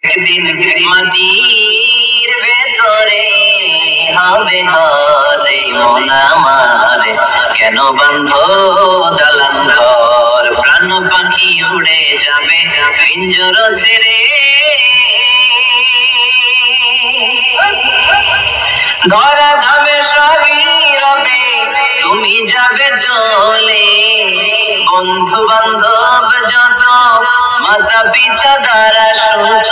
একদিন মাটির ভেতরে হবে ঘরে মন আমার, কেন বন্ধ দালান ঘর? প্রাণ পাখি উড়ে যাবে পিঞ্জর ছেড়ে, ধরা ধামে সবই রবে তুমি যাবে চলে। বন্ধু বান্ধব যত মাতা পিতা দ্বারা সুত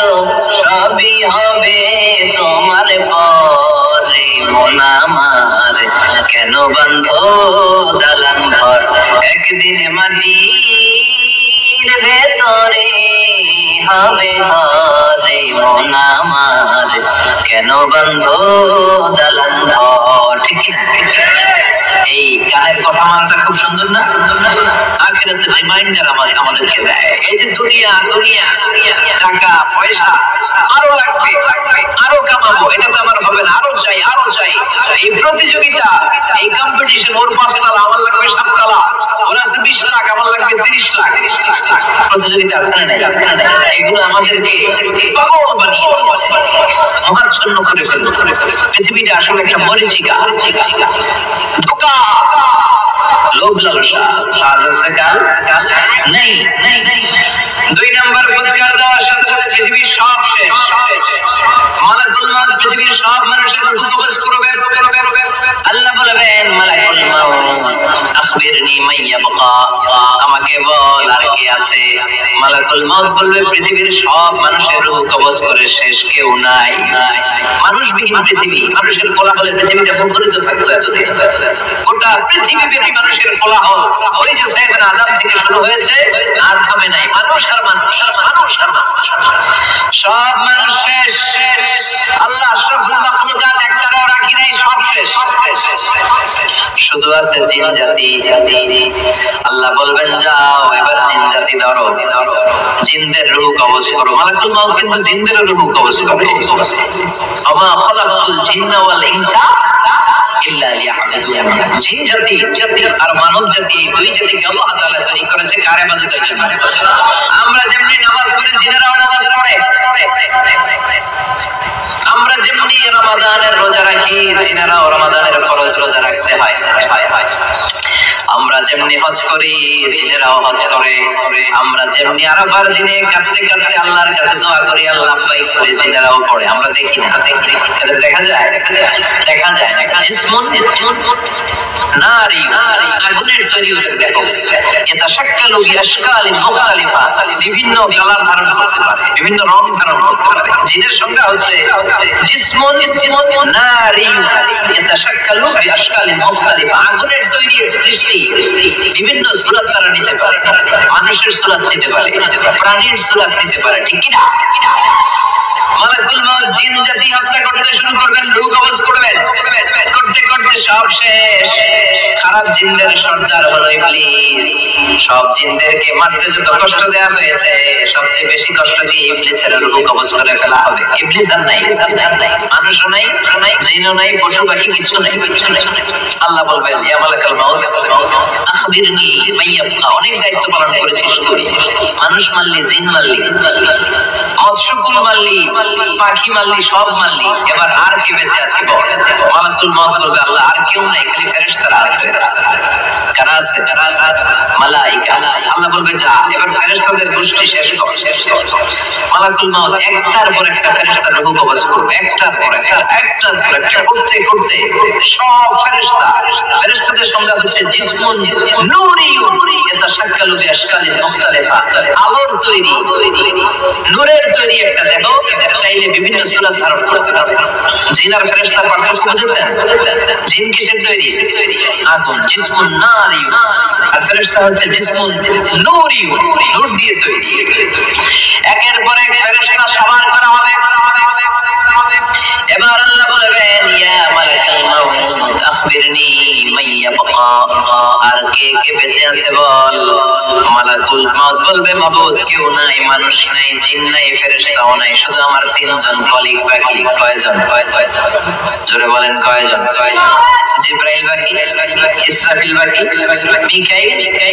সবই হবে তোমার পরে মন আমার, কেন বন্ধ দালান ঘর? একদিন মাটির ভেতরে হবে ঘরে মন আমার, কেন বন্ধ দালান ঘর? ঠিক না? এই গানের কথা মানটা খুব সুন্দর না? আখিরাতের রিমাইন্ডার আমাদেরকে দেয়। এই যে দুনিয়া দুনিয়া টাকা পয়সা আরো লাগবে, আরো কামাবো, এটা তো আমার হবে না, আরো চাই আরো চাই। এই প্রতিযোগিতা, এই কম্পিটিশন, ওর 5 তালা আমার লাগবে 7 তালা, ওর আছে 20 লাখ আমার লাগবে 30 লাখ। প্রতিযোগিতা আছে না? এগুলো আমাদেরকে পাগল বানিয়ে দিয়েছে, মহাচ্ছন্ন করে ফেলছে। পৃথিবীটা আসলে একটা মরিচিকা, ধোঁকা, লোভ লালসা, আজ আছে কাল নেই। 2 নম্বর ফুৎকার দেওয়ার সাথে সাথে পৃথিবীর সব শেষ। মালাকুল মউত পৃথিবীর সব মানুষের রূহ কবজ করবে। আল্লাহ বলবেন, মালাকুল মউত আখবিরনি মাইয়াবকা, আমাকে বল আর কে আছে? মালাকুল মউত বলবে, পৃথিবীর সব মানুষের রূহ কবজ করে শেষ, কেউ নাই। মানুষবিহীন পৃথিবী, মানুষের কোলাহলে পৃথিবীটা মুখরিত থাকতো এতদিন। গোটা পৃথিবী ব্যাপী মানুষের কোলাহল, ওই যে সাইয়েদনা আদম থেকে শুরু হয়েছে, আর থামে নাই। মানুষ আর মানুষ, মানুষ আর মানুষ, সব মানুষ শেষ। আল্লাহ আশরাফুল মাখলুকাত একটাও রাখি নাই, সব শেষ। শুধু আছে জিন জাতি। আল্লাহ বলবেন, যাও এবার জিন জাতি ধরো, জিনদের রূহ কবজ করো। মালাকুল মউত কিন্তু জিনদের রূহ কবজ করে। ওমা খালাকতুল জিন্না ওয়াল ইনসা ইল্লা লিয়াবুদুন। জিন জাতি আর মানব জাতি, এই 2 জাতিকে আল্লাহ তাআলা তৈরি করেছে কার ইবাদতের জন্য। আমরা যেমনি নামাজ পড়ি, জিনেরাও নামাজ পড়ে। আমরা যেমনি রমাদানের রোজা রাখি, জিনেরাও রমাদানের ফরজ রোজা রাখতে হয়। আমরা যেমনি হজ করি, জিনেরাও হজ করে। আমরা যেমনি আরাফার দিনে কাঁদতে কাঁদতে আল্লাহর কাছে দোয়া করি, আল্লাহ লাব্বাইক করে, জিনেরাও পড়ে। আমরা দেখি না? দেখা যায়। জিসমুন নারী, আগুনের তৈরি হতে দেখো। ইয়াতাশাক্কালু বিআশকালিন মুখতালিফা, বিভিন্ন কালার ধারণ করতে পারে, বিভিন্ন রং ধারণ করতে পারে। জিনের সংজ্ঞা হচ্ছে জিসমুন নারী ইয়াতাশাক্কালু বিআশকালিন মুখতালিফা, আগুনের তৈরি সৃষ্টি, বিভিন্ন সূরত তারা নিতে পারে। মানুষের সূরত নিতে পারে, প্রাণীর সূরত নিতে পারে, ঠিক কি না? মালাকুল মউত জিন জাতি হত্যা করতে শুরু করবেন, রূহ কবজ করবেন। করতে করতে সব শেষ। খারাপ জিনদের সর্দার হলো ইবলিস। সব জিনদেরকে মারতে যত কষ্ট দেয়া হয়েছে, সবচেয়ে বেশি কষ্ট দিয়ে ইবলিসের রূহ কবজ করে ফেলা হবে। ইবলিস আর নাই, মানুষও নাই, জিনও নাই, পশু পাখি কিছু নাই। আল্লাহ বলবেন, ইয়া মালাকুল মউত আখবিরনি মাইয়াবকা, অনেক দায়িত্ব পালন করেছিস তুই। মানুষ মারলি, জিন মারলি, মৎস্যকুল মারলি, পাখি মারলি, সব মারলি, এবার আর কে বেঁচে আছে বল? মালাকুল মউত বলবে, আল্লাহ আর কেউ নাই, খালি ফেরেশতারা আছে। কারা আছে? মালায়েকা। আল্লাহ বলবে, যা এবার ফেরেশতাদের গোষ্ঠী শেষ কর। মালাকুল মউত একটার পর একটা ফেরেশতার রূহ কবজ করবে, একটার পর একটা করতে করতে সব ফেরেশতাদের সংজ্ঞা হচ্ছে জিসমুন নূরিয়ুন ইয়াতাশাক্কালু বিআশকালিন মুখতালিফা, আলোর তৈরি, নূরের তৈরি একটা দেহ, চাইলে বিভিন্ন সূরত ধারণ করতে পারে। জিন আর ফেরেশতার পার্থক্য বুঝেছেন? জিন কিসের তৈরি? আগুন, জিসমুন নারিয়ুন, আর ফেরেশতা হচ্ছে জিসমুন নূরিয়ুন, নূর দিয়ে তৈরি। একের পর এক ফেরেশতা সবার করা হবে। এবার আল্লাহ বলবেন, ইয়া মালাকুল মউত আখবিরনি মাইয়াবকা, আর কে কে বেঁচে আছে বল? মালাকুল মউত বলবে, মাবুদ কেউ নাই, মানুষ নাই, জিন নাই, ফেরেশতাও নাই, শুধু আমার 3 জন কলিগ বাকি। কয়জন? জোরে বলেন, কয়জন? জিবরাইল বাকি, ইসরাফিল বাকি, মিকাইল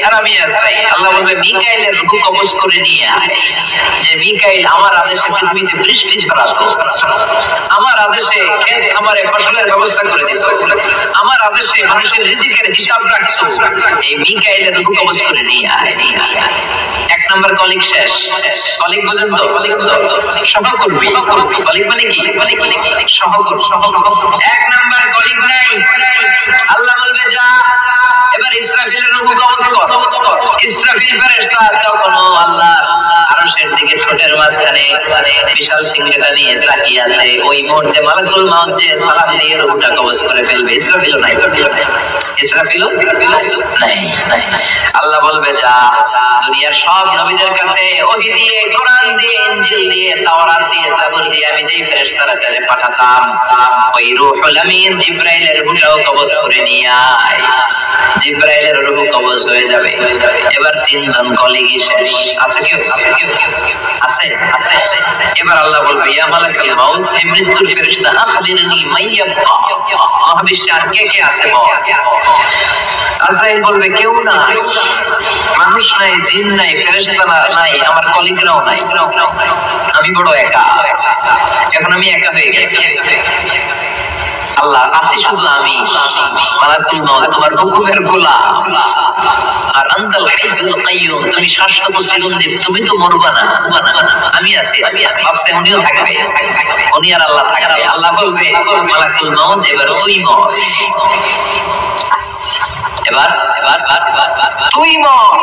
আর আমি আজরাইল। আল্লাহ বলবে মিকাইলের রূহ কবজ করে নিয়ে আয়। যে মিকাইল আমার আদেশে পৃথিবীতে বৃষ্টি ঝরাতো, আমার আদেশে ক্ষেত খামারে ফসলের ব্যবস্থা করে দিত, আমার আদেশে মানুষের রিজিকের হিসাব রাখতো। এই মিকাইলের রূহ কবজ করে নিয়ে আয়। এক নাম্বার কলিগ শেষ। কলিগ বুঝেন তো? সহকর্মী। কলিগ মানে কি? সহকর্মী। এক নাম্বার কলিগ নাই। আল্লাহ বলবে যা এবার ইসরাফিলের রূহ কবজ কর। ইসরাফিল ফেরেশতা তখন আল্লাহ আরশের দিকে ঠোঁটের মাঝখানে বিশাল সিংহটা নিয়ে তাকিয়ে আছে। ওই মুহূর্তে মালাকুল মাউত যে সালাম দিয়ে রূহটা কবজ করে ফেলবে। ইসরাফিলও নাই। আল্লাহ বলবে যা দুনিয়ার সব নবীদের কাছে ওহী দিয়ে, কোরআন দিয়ে, ইনজিল দিয়ে, তাওরাত দিয়ে, জাবুর দিয়ে আমি যেই ফেরেশতারা পাঠাতাম ওই রূহুল আমিন জিবরাইলের রূহটাও কবজ করে নিয়ে আয়। জিবরাইলের রূহ কবজ হয়ে যাবে। এবার তিনজন কলিগই শেষ। আছে কেউ? আছে। এবার আল্লাহ বলবে ইয়া মালাকুল মাউত, হে মৃত্যুর ফেরেশতা, আখবিরনি মাইয়াবকা, মহাবিশ্বে আর কে কে আছে বল। আজরাইল বলবে কেউ নাই, মানুষ নাই, জিন নাই, ফেরেশতা নাই, আমার কলিগরাও নাই, আমি বড় একা। এখন আমি একা হয়ে গেছি। আল্লাহ আছি শুধু আমি, মালাকুল মাউত তোমার হুকুমের গোলাম। আর আনতাল হাইয়ুল কাইয়ুম, তুমি শাশ্বত চিরঞ্জীব, তুমি তো মরবা না। আমি আছি। ভাবছে উনিও থাকবে, উনি আর আল্লাহ থাকবে। আল্লাহ বলবে মালাকুল মাউত এবার তুই মর। এবার তুই মর।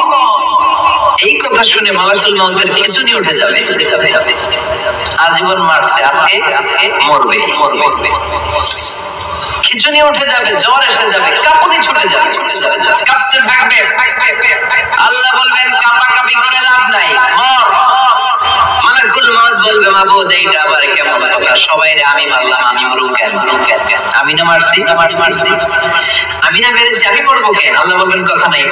এই কথা শুনে মালাকুল মাউতের খিঁচুনি উঠে যাবে। আজীবন মারছে, আজকে মরবে। খিঁচুনি উঠে যাবে, জ্বর এসে যাবে, কাঁপুনি ছুটে যাবে, কাঁপতে থাকবে। আল্লাহ বলবেন কাঁপাকাঁপি করে লাভ নাই, মর। মালাকুল মাউত বলবে মাবুদ এইটা আবার কেমন কথা? সবাই রে আমি মারলাম, আমি মরুম কেন? আমি না মারছি, আমি না মেরেছি, আমি মরবো কেন? আল্লাহ বলবেন কথা নাই,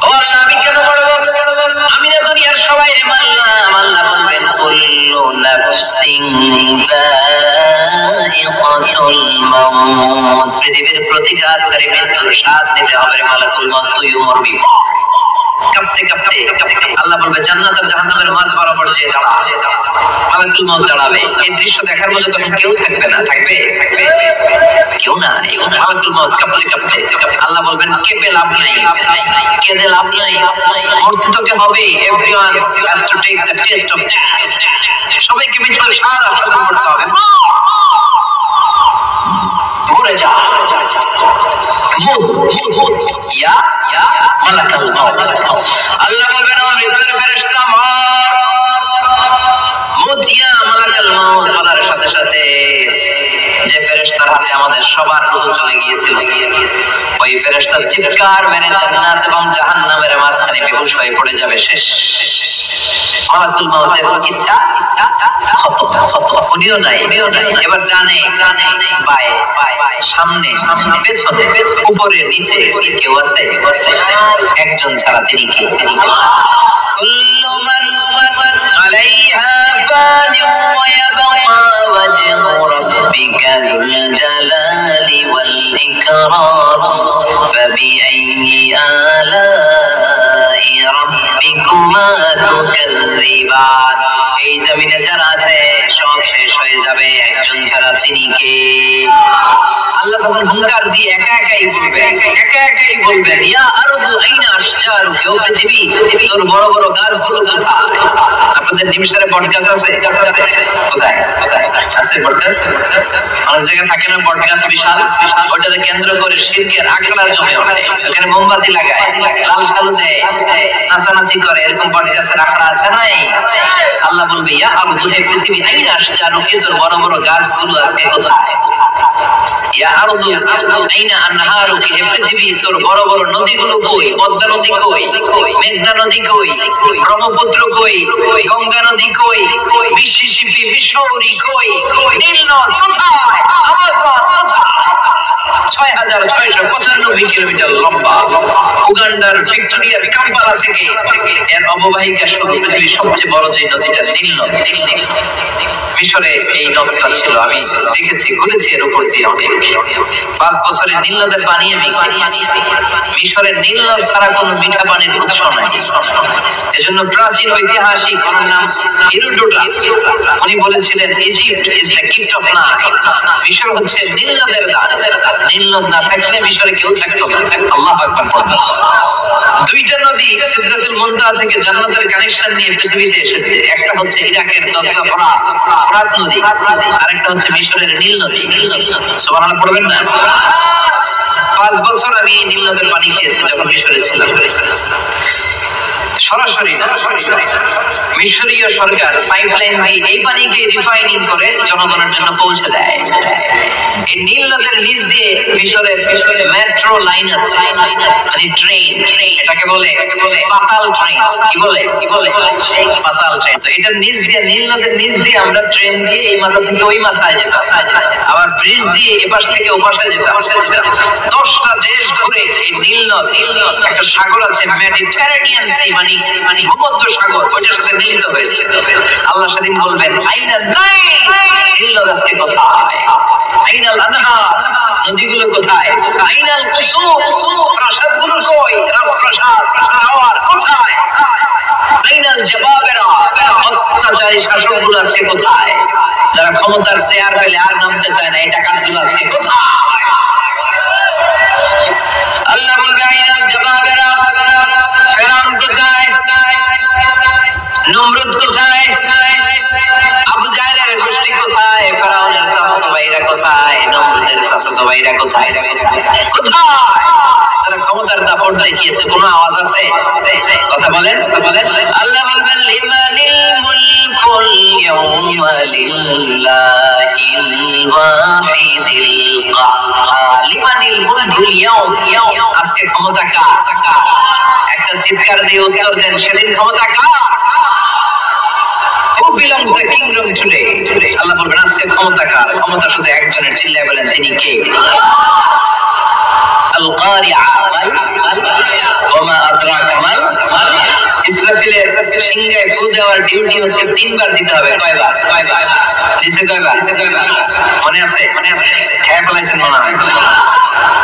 ও আল্লাহ আমি কেন মরবো? আমি না দুনিয়ার সবাই রে মারলাম। আল্লাহ বলবেন কুল্লু নাফসিন যায়িকাতুল মাউত, পৃথিবীর প্রতিটা আত্মারই মৃত্যুর স্বাদ নিতে হবে। মালাকুল মাউত তুইও মরবি। কাঁপতে আল্লাহ বলবে জান্নাত আর জাহান্নামের মাঝ বরাবর যে দাঁড়া। মালাকুল মাউত দাঁড়াবে। এই দৃশ্য দেখার মতো তখন কেউ থাকবে না। থাকবে কেউ না। মালাকুল মাউত কাঁপতে আল্লাহ বলবেন কেঁপে লাভ নাই, কেঁদে লাভ নাই, মরতে তোকে হবে। Everyone has to take the test of death. সবাইকে মৃত্যুর স্বাদ আস্বাদন করতে হবে। মরে যা, ইয়া মালাকুল মাউত। আল্লাহ বলবেন আমার মৃত্যুর ফেরেশতা মর। মুতিয়া মালাকুল মাউত বলার সাথে সাথে যে ফেরেশতার হাতে আমাদের সবার রূহ চলে গিয়েছিল, ওই ফেরেশতা চিৎকার মেরে জান্নাত এবং জাহান্নামের মাঝখানে বেহুশ হয়ে পড়ে যাবে। শেষ। মালাকুল মাউতের ইচ্ছা খতম। উনিও নাই। এবার ডানে বায়ে, সামনে পেছনে, উপরে নিচে কেউ আছে? একজন ছাড়া, তিনি কে? কুল্লু মান আলাইহা ফানি ওয়া ইয়াবকা ওয়াজহু রাব্বিকা যুল জালালি ওয়াল ইকরাম ফাবিআইয়ি আলাই রাব্বিকুমা তুকাযযিবান। এই জমিনে যারা আছে সব শেষ হয়ে যাবে, একজন ছাড়া, তিনি কে? আল্লাহ তখন হুঙ্কার দিয়ে একাই বলবেন ইয়া আরদু আইনা আশজারুকা, ও পৃথিবী তোর বড় বড় গাছগুলো কোথায়? আপনাদের নিমসারে বট গাছ আছে? কোথায় আছে বট গাছ? অনেক জায়গায় থাকে না বট গাছ, বিশাল। ওটাকে কেন্দ্র করে শিরকের আখড়া জমে ওঠে, ওখানে মোমবাতি লাগায়, লাল সালু দেয়, নাচানাচি করে, এরকম বট গাছের আখড়া আছে নাই? আল্লাহ বলবে ইয়া আরদু, হে পৃথিবী, আইনা আশজারুকা, তোর বড় বড় গাছগুলো আজকে কোথায়? ইয়া আরদু আইনা আনহারুকা, হে পৃথিবী তোর বড় বড় নদীগুলো কই? পদ্মা নদী কই? মেঘনা নদী কই? ব্রহ্মপুত্র কই? গঙ্গা নদী কই? মিসিসিপি, মিসৌরি কই? নীল নদ কোথায়? আমাজন কোথায়? 6695 কিলোমিটার লম্বা। উগান্ডার ভিক্টোরিয়ার কাম্পালা থেকে এর অববাহিকা শুরু। পৃথিবীর সবচেয়ে বড় যে নদীটা নীল নদী। মিশরে এই নদটা ছিল, আমি দেখেছি, ঘুরেছি এর উপর দিয়ে অনেক। 5 বছরে নীল নদের পানি আমি মিশরের নীল নদ ছাড়া কোনো মিঠা পানির উৎস নাই। এজন্য প্রাচীন ঐতিহাসিক ওনার নাম হেরোডোটাস, উনি বলেছিলেন Egypt is the gift of Nile. মিশর হচ্ছে নীল নদের দান। নীল নদ না থাকলে মিশরে কেউ থাকতো না। আল্লাহু আকবার। দুইটা নদী সিদরাতুল মুনতাহা থেকে জান্নাতের কানেকশন নিয়ে পৃথিবীতে এসেছে। একটা হচ্ছে ইরাকের দজলা ফোরাত নদী, আরেকটা হচ্ছে মিশরের নীল নদী। সুবহানাল্লাহ পড়বেন না? 5 বছর আমি এই নীল নদের পানি খেয়েছি যখন মিশরে ছিলাম। সরাসরি না, মিশরীয় সরকার পাইপলাইন দিয়ে এই পানিকে রিফাইনিং করে জনগণের জন্য পৌঁছে দেয়। এই নীল নদের নিচ দিয়ে মিশরের মেট্রো লাইন আছে, মানে ট্রেন, এটাকে বলে পাতাল ট্রেন। কি বলে পাতাল ট্রেন। তো এটার নিচ দিয়ে, নীল নদের নিচ দিয়ে আমরা ট্রেন দিয়ে এই মাথা থেকে ওই মাথায় যেতাম, আবার ব্রিজ দিয়ে এপাশ থেকে ওপাশে যেতাম। 10টা দেশ ঘুরে এই নীল নদ, একটা সাগর আছে মেডিটেরেনিয়ান সি, মানে ভূমধ্য সাগর, ওইটার সাথে মিলিত হয়েছে। আল্লাহ সেদিন বলবেন আইনাল নাইল, নীল নদ আজকে কোথায়? আইনাল আনহার, নদীগুলো কোথায়? আইনাল কুসুম, প্রাসাদগুলো কই? রাজপ্রাসাদ, টাওয়ার কোথায়? আইনাল জাবাবেরা, অত্যাচারী শাসকগুলো আজকে কোথায়? যারা ক্ষমতার চেয়ার পেলে আর নামতে চায় না, এই টাকাগুলো আজকে কোথায়? আল্লাহ বলবে আইনাল জাবাবেরা, ফেরাউন কোথায়? নমরুদ কোথায়? আবু জাহেলের গোষ্ঠী কোথায়? ফেরাউনের চাচাতো ভাইরা কোথায়? নমরুদের চাচাতো ভাইরা কোথায়? যারা ক্ষমতার দাপট দেখিয়েছে, কোনো আওয়াজ আছে? কথা বলেন। আল্লাহ বলবেন লিমানিল মুলকুল ইয়াওমা লিল্লাহিল ওয়াহিদিল কাহ্হার। লিমানিল মুলকুল ইয়াওম, আজকে ক্ষমতা কার? একটা চিৎকার দিয়ে উত্তর দেন, সেদিন ক্ষমতা কার? Who belongs the kingdom today? আল্লাহ বলবেন আজকে ক্ষমতা কার? ক্ষমতা শুধু একজনের, চিল্লায় বলেন তিনি কে? আল কারিআ, ওমা আদরাকা মাল। ইসরাফিলের সিংহায় ফু দেওয়ার ডিউটি হচ্ছে 3 বার দিতে হবে। কয়বার? দিছে কয়বার? মনে আছে? খেয়ে ফেলাইছেন মনে হয়।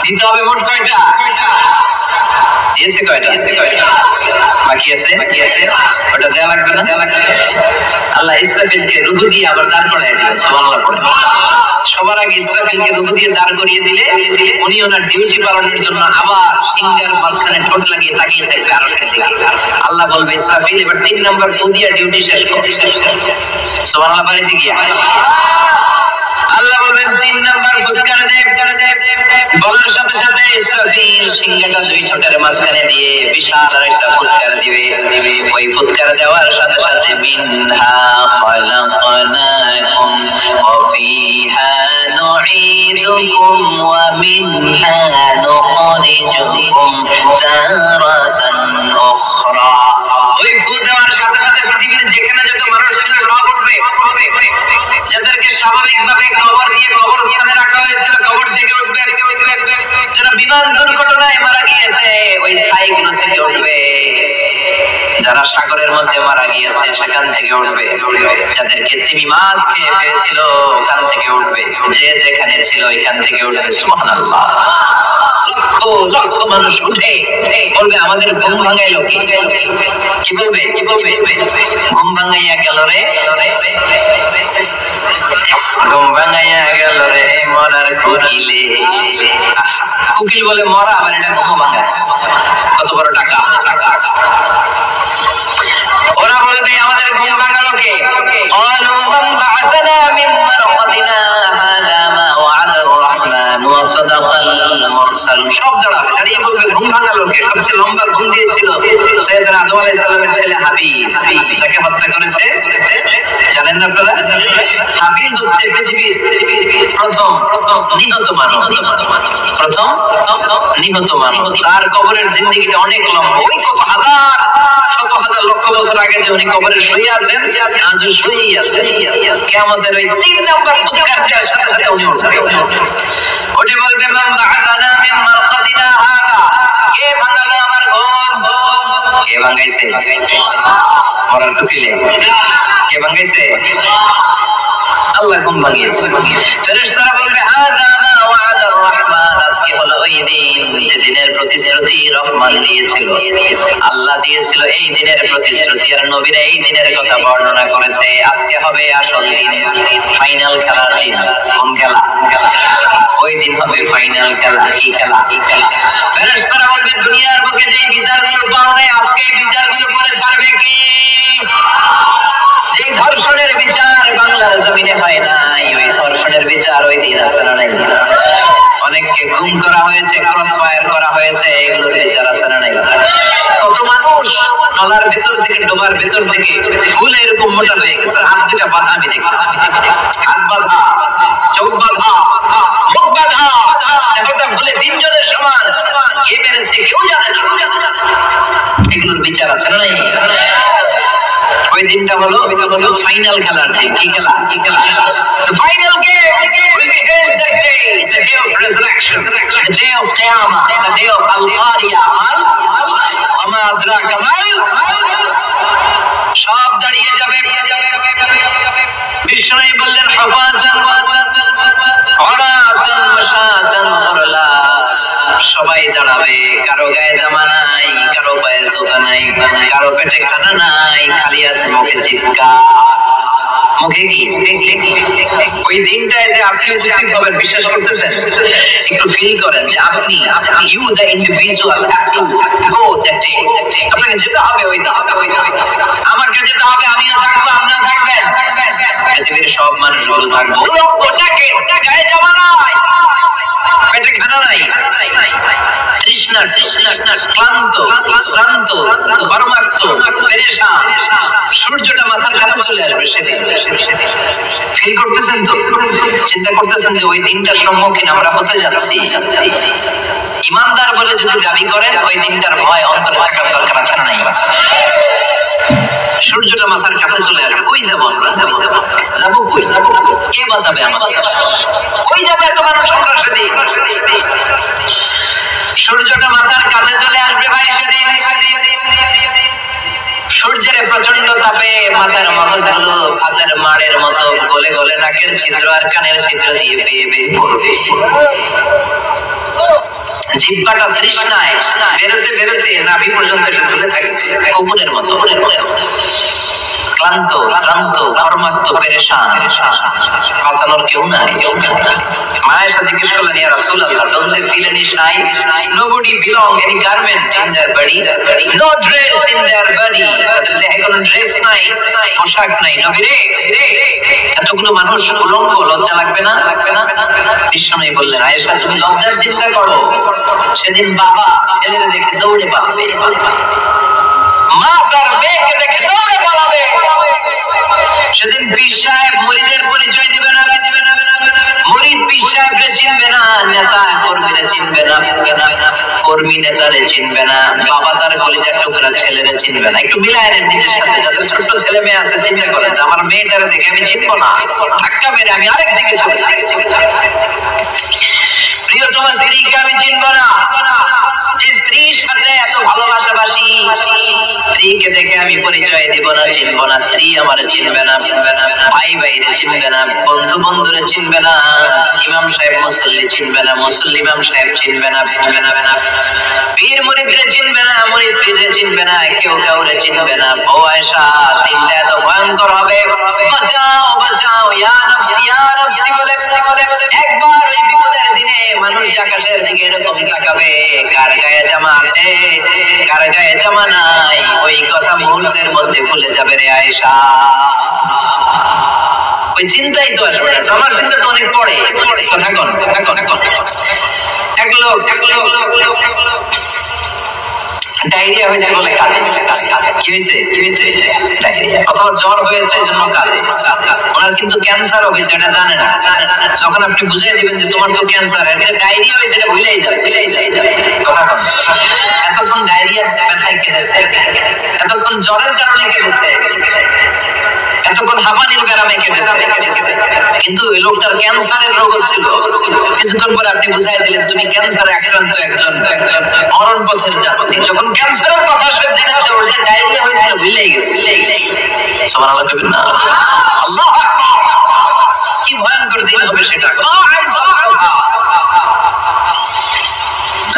দিতে হবে মোট কয়টা? দিয়েছে কয়টা? বাকি আছে। ওটা দেয়া লাগবে না? আল্লাহ ইসরাফিলকে রুহু দিয়ে আবার দাঁড় করায় দিলেন। সুবহানাল্লাহ পড়েন। সবার আগে ইসরাফিলকে রুহু দিয়ে দাঁড় করিয়ে দিলে উনি ওনার ডিউটি পালনের জন্য আবার সিংহার মাঝখানে ঠোঁট লাগিয়ে তাকিয়ে থাকবে আরশের দিকে। আল্লাহ বলবে ইসরাফিল এবার 3 নাম্বার ফু দিয়ে ডিউটি শেষ কর। সুবহানাল্লাহ বাড়িতে গিয়া আল্লাহ বলবেন 3 নাম্বার ফুৎকার দে। বলার সাথে সাথে ইসরাফিল সিংহাটা 2 ঠোঁটের মাঝখানে দিয়ে বিশাল আরেকটা ফুৎকার দিবে। ওই ফুৎকার দেওয়ার সাথে সাথে মিনহা খালাকনাকুম ওয়া ফিহা নুঈদুকুম ওয়া মিনহা নুখরিজুকুম তারাতান উখরা। ওই ফু দেওয়ার সাথে সাথে পৃথিবীতে যেখানে যত মানুষ ছিল সব উঠবে। যাদেরকে স্বাভাবিকভাবে কবর দিয়ে কবরস্থানে রাখা হয়েছিল কবর থেকে উঠবে। যারা বিমান দুর্ঘটনায় মারা গিয়েছে ওই ছাইগুলো থেকে উঠবে। যারা সাগরের মধ্যে মারা গিয়েছে সেখান থেকে উঠবে। যাদেরকে তিমি মাছ খেয়ে ফেলেছিল ওখান থেকে উঠবে। যে যেখানে ছিল ওইখান থেকে উঠবে। সুবহানাল্লাহ। লক্ষ মানুষ উঠে বলবে আমাদের ঘুম ভাঙাইলো কি? কি বলবে? ঘুম ভাঙাইয়া গেল রে, ঘুম ভাঙাইয়া গেল রে মরার কোকিলে। কোকিল বলে মরা, আবার এটা ঘুম ভাঙা। কত বড় টাকা! ওরা বলবে আমাদের ঘুম ভাঙালো কে? ক্বালু মান বা'আসানা মিন মারকাদিনা হাযা মা ওয়া'আদার রাহমান ওয়া সাদাকাল মুরসালুন। সব দাঁড়িয়ে বলবে ঘুম ভাঙালো কে? সবচেয়ে লম্বা ঘুম দিয়েছিল সাইয়েদনা আদম আলাইহিস সালামের ছেলে হাবিল, যাকে হত্যা করেছে জানেন না আপনারা? হাবিল হচ্ছে পৃথিবীর প্রথম নিহত মানব। তার কবরের জিন্দেগিটা অনেক লম্বা। ওই কত হাজার শত হাজার লক্ষ বছর আগে যে উনি কবরে শুয়ে আছেন, আজও শুয়েই আছেন। কিয়ামতের ওই 3 নাম্বার ফুৎকার দেওয়ার সাথে সাথে উনি উঠবেন। ওটি বলবে মান বা'আসানা মিন মারসাদিনা হাযা, কে ভাঙালো আমার ঘুম? কে ভাঙাইছে? মরার টুপিলে কে ভাঙাইছে? আল্লাহ ঘুম ভাঙিয়েছে। ফেরেশতারা বলবে হাযা মা ওয়া'আদার রহমান, আজকে হলো ওই দিন যে দিনের প্রতিশ্রুতি রহমান দিয়েছিল, আল্লাহ দিয়েছিল এই দিনের প্রতিশ্রুতি, আর নবীরা এই দিনের কথা বর্ণনা করেছে। আজকে হবে আসল দিন, ফাইনাল খেলার দিন। কোন খেলা? ওই দিন হবে ফাইনাল খেলা। কি খেলা? ফেরেশতারা বলবে দুনিয়ার বুকে যে বিচারগুলো পাও নাই, আজকে এই বিচারগুলো করে ছাড়বে কি? যে ধর্ষণের বিচার বাংলার জমিনে হয় নাই, ওই ধর্ষণের বিচার ওই দিন আছে না নাই? অনেককে গুম করা হয়েছে, ক্রস ফায়ার করা হয়েছে, এগুলোর বিচার আছে না নাই? কত মানুষ নলার ভেতর থেকে, ডোবার ভেতর থেকে ফুল এরকম মোটা হয়ে গেছে, হাত দুটা বাঁধা, আমি দেখলাম হাত বাঁধা, চোখ বাঁধা, মুখ বাঁধা, একটা ফুলে তিনজনের সমান। কে মেরেছে কেউ জানে না, এগুলোর বিচার আছে না নাই? ওই দিনটা হলো ফাইনাল খেলার দিন। কি খেলা? কি খেলা? The final game will be held that day, the day of resurrection, the day of Qiyamah, the day of Al-Qari'ah, وما أدراك ما সব দাঁড়িয়ে যাবে। বিষ্ণু বললেন হাফাজান ওয়ারাতান মাশাতান ওয়ালা, সবাই দাঁড়াবে, কারো গায়ে জামা নাই, কারো পায়ে জুতা নাই, কারো পেটে খানা নাই, খালি আছে মুখে চিৎকার। মুখে কি? ওই দিনটায় যে আপনি উপস্থিত হবেন, বিশ্বাস করতেছেন? একটু ফিল করেন যে আপনি you the individual have to go that day. আপনাকে যেতে হবে ওই দিন, আমাকে যেতে হবে, আমিও থাকবো, আপনিও থাকবেন, পৃথিবীর সব মানুষগুলো থাকবো। ওটাকে গায়ে জামা নাই, পেটে খানা নাই, তৃষ্ণা ক্লান্ত, শ্রান্ত, ঘর্মাক্ত, পেরেশান, সূর্যটা মাথার কাছে চলে আসবে সেদিন। ফিল করতেছেন তো? চিন্তা করতেছেন যে ওই দিনটার সম্মুখীন আমরা হতে যাচ্ছি? ইমানদার বলে যদি দাবি করেন, ওই দিনটার ভয় অন্তরে থাকার দরকার আছে না নাই? সূর্যটা মাথার কাছে চলে আসবে, কই যাবো আমরা? যাবো কই? কে বাঁচাবে আমাকে? কই যাবে এত মানুষ আমরা সেদিন? সূর্যটা মাথার কাছে চলে আসবে ভাই সেদিন। সূর্যের প্রচন্ড তাপে মাথার মগজগুলো হাতের মাড়ের মতো গলে গলে নাকের ছিদ্র আর কানের ছিদ্র দিয়ে বেয়ে বেয়ে পড়বে। জিহ্বাটা তৃষ্ণায় বেরোতে বেরোতে নাভি পর্যন্ত ঝুলে থাকে কুকুরের মতো। ক্লান্ত, শ্রান্ত, ঘর্মাক্ত, পেরেশান, বাঁচানোর কেউ নাই। মায়ের সাথে জিজ্ঞেস করলেন, ইয়া রাসূলুল্লাহ, don't they feel any shy? Nobody belong any garment in their body, no dress in their body, কোনো ড্রেস নাই, পোশাক নাই। নবী রে, এতগুলো মানুষ উলঙ্গ, লজ্জা লাগবে না? বিশ্বনবী বললেন, আয়েশা তুমি লজ্জার চিন্তা করো, সেদিন বাবা ছেলেরা দেখে দৌড়ে পালাবে, মা তার মেয়েকে দেখে দৌড়ে পালাবে। সেদিন পীর সাহেব মুরিদের পরিচয় দিবে না, মুরিদ পীর সাহেবরে চিনবে না, নেতা কর্মীরা চিনবে না, কর্মী নেতারে চিনবে না, বাবা তার কলিজার টুকরা ছেলেরে চিনবে না। একটু মিলায় নেন নিজের সাথে, যাদের ছোট ছেলে মেয়ে আছে চিন্তা করেন যে আমার মেয়েটারে দেখে আমি চিনবো না, ধাক্কা মেরে আমি আরেক দিকে চলে যাই। প্রিয়তম স্ত্রীকে আমি চিনবো না, যে স্ত্রীর সাথে এত ভালোবাসাবাসি, স্ত্রীকে দেখে আমি পরিচয় দিব না, চিনবো না। স্ত্রী আমার চিনবে না, ভাই ভাইরে চিনবে না, বন্ধু বন্ধুরে চিনবে না, ইমাম সাহেব মুসল্লি চিনবে না, মুসল্লি ইমাম সাহেব চিনবে না, পীর মুরিদরে চিনবে না, মুরিদ পীররে চিনবে না, কেউ কাউরে চিনবে না। ও আয়েশা, দিনটা এত ভয়ঙ্কর হবে, বাঁচাও বাঁচাও ইয়া নফসি ইয়া নফসি বলে একবার ওই বিপদের দিনে মানুষ আকাশের দিকে এরকম তাকাবে, কার গায়ে জামা আছে, কার গায়ে জামা নাই, ওই কথা মুহূর্তের মধ্যে ভুলে যাবে রে আয়েশা। ওই চিন্তাই তো আসবে না, আমার চিন্তা তো অনেক পরে। কথা কন, এক লোক ডায়রিয়া হয়েছে বলে কাঁদে। কি হয়েছে? ডায়রিয়া অথবা জ্বর হয়েছে এই জন্য কাঁদে। ওনার কিন্তু ক্যান্সারও হয়েছে, এটা জানে না। যখন আপনি বুঝিয়ে দিবেন যে তোমার তো ক্যান্সার, ডায়রিয়া হয়েছে, এটা ভুলেই যাবে। কথা কন, এতক্ষণ ডায়রিয়ার ব্যথায় কেঁদেছে, এতক্ষণ জ্বরের কারণে কেঁদেছে, এতক্ষণ হাঁপানির ব্যারামে কেঁদেছে, কিন্তু ওই লোকটার ক্যান্সারের রোগ ছিল। কিছুক্ষণ পরে আপনি বুঝাই দিলেন তুমি ক্যান্সারে আক্রান্ত একজন মরণ পথের যাত্রী। যখন ক্যান্সারের কথা সে জেনেছে, ওর যে ডায়রিয়া হয়েছিল ভুলেই গেছে। সুবহানাল্লাহ কইবেন না? আল্লাহু আকবার। কি ভয়ঙ্কর দিন হবে সেটা।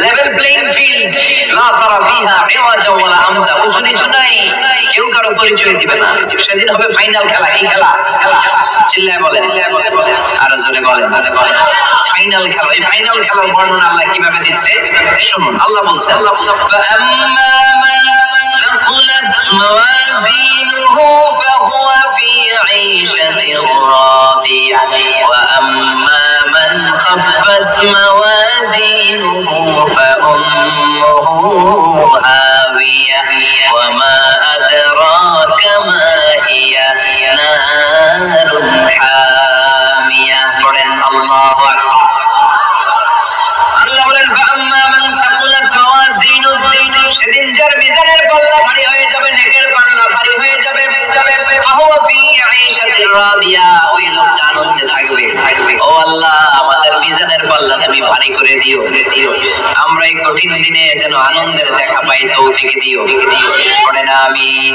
লেভেল প্লেইং ফিল্ড, লা তারা ফিহা ইওয়াজা ওয়ালা আমতা, উঁচু নিচু নাই, কেউ কারো পরিচয় দিবে না। সেদিন হবে ফাইনাল খেলা। কি খেলা? চিল্লায় বলেন, আরো জোরে বলেন, ফাইনাল খেলা। এই ফাইনাল খেলার বর্ণনা আল্লাহ কিভাবে দিচ্ছে শুনুন। আল্লাহ বলছে, ফাআম্মা মান ثقلت موازينه فهو في عيشة راضية وأما من خفت موازينه فأمه هاوية وما أدراك ما هي نار حامية. الله أكبر. আল্লাহ বলেন ফাআম্মা মান সাকুলাত মাওয়াজিনুহু, সেদিন যার মিজানের পাল্লা ভারী হয়ে যাবে, নেকের পাল্লা ভারী হয়ে যাবে, ফাহুয়া ফি আইশাতির রাদিয়া, ওই লোকটা আনন্দে থাকবে। ও আল্লাহ, আমাদের মিজানের পাল্লা তুমি ভারী করে দিও, আমরা এই কঠিন দিনে যেন আনন্দের দেখা পাই, তৌফিক দিও। পড়েন আমিন।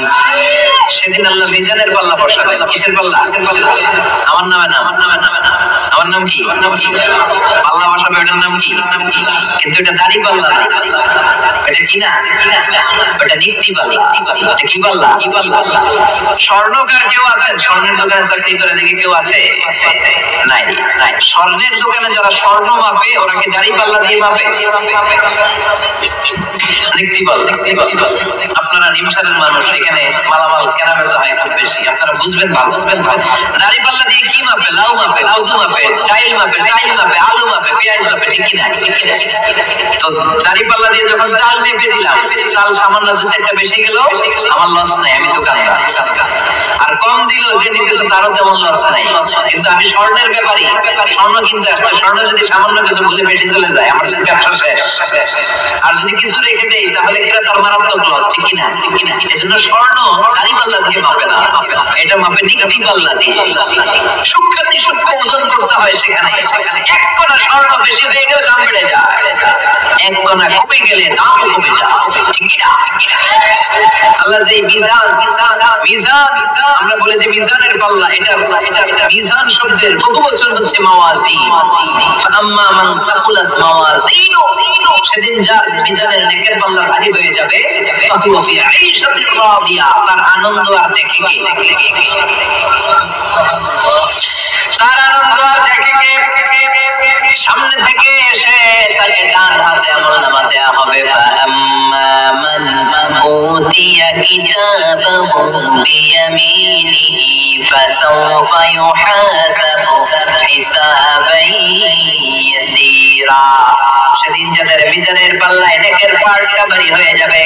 সেদিন আল্লাহ মিজানের পাল্লা বসাবেন। কিসের পাল্লা? আমার নামে না, আমার নাম কি? পাল্লা বসাবে, ওটার নাম কি? কিন্তু এটা দাড়ি পাল্লা না, এটা কি না, এটা নিক্তি পাল্লা। এটা কি পাল্লা? স্বর্ণকার কেউ আছেন? স্বর্ণের দোকানে চাকরি করে দেখে কেউ আছে? নাই। স্বর্ণের দোকানে যারা স্বর্ণ মাপে, ওরা কি দাড়ি পাল্লা দিয়ে মাপে? নিক্তি পাল্লা। আপনারা নিমসারের মানুষ, এখানে মালামাল কেনা বেচা হয় খুব বেশি, আপনারা বুঝবেন ভালো। দাড়ি পাল্লা দিয়ে কি মাপে? লাউ মাপে, লাউদু মাপে, ডাইল মাপে, চাইল মাপে, আলু মাপে, পেঁয়াজ মাপে, ঠিক কিনা? তো দাড়ি পাল্লা দিয়ে যখন চাল মেপে দিলাম, চাল সামান্য 2-4টা বেশি গেল, আমার লস নাই, আমি দোকানদার। আর কম দিল, যে নিতেছে তারও তেমন লস নাই। কিন্তু আমি স্বর্ণের ব্যাপারী, স্বর্ণ কিনতে আসছে, স্বর্ণ যদি সামান্য কিছু ভুলে বেশি চলে যায়, আমার ব্যবসা শেষ। আর যদি কিছু রেখে দেই, তাহলে ক্রেতার মারাত্মক লস, ঠিক কিনা? এজন্য স্বর্ণ দাড়ি পাল্লা দিয়ে মাপে না, এটা মাপে নিক্তি পাল্লা দিয়ে। সূক্ষ্মাতি সূক্ষ্ম ওজন করতে হয় সেখানে। এক কণা স্বর্ণ বেশি হয়ে গেলে দাম বেড়ে যায়, এক কণা কমে গেলে দাম কমে যায়, ঠিক কিনা? আল্লাহ যে মিজান, আমরা বলে যে মিজানের পাল্লা, এটা মিজান শব্দের বহুবচন হচ্ছে মাওয়াজিন। ফাআম্মা মান সাকুলাত মাওয়াজিনু, সেদিন যার মিজানের নেকের পাল্লা ভারী হয়ে যাবে, ফাহুয়া ফি আইশাতির রাদিয়া, তার আনন্দ আর দেখে কে? তার আনন্দ আর দেখে কে? সামনে থেকে এসে তাকে ডান হাতে আমলনামা দেয়া হবে। ফাআম্মা মান উতিয়া কিতাবাহু বিয়ামিনিহি ফাসাওফা ইউহাসাবু হিসাবান ইয়াসীরা, সেদিন যাদের মিজানের পাল্লায় নেকের পাল্লা ভারী হয়ে যাবে,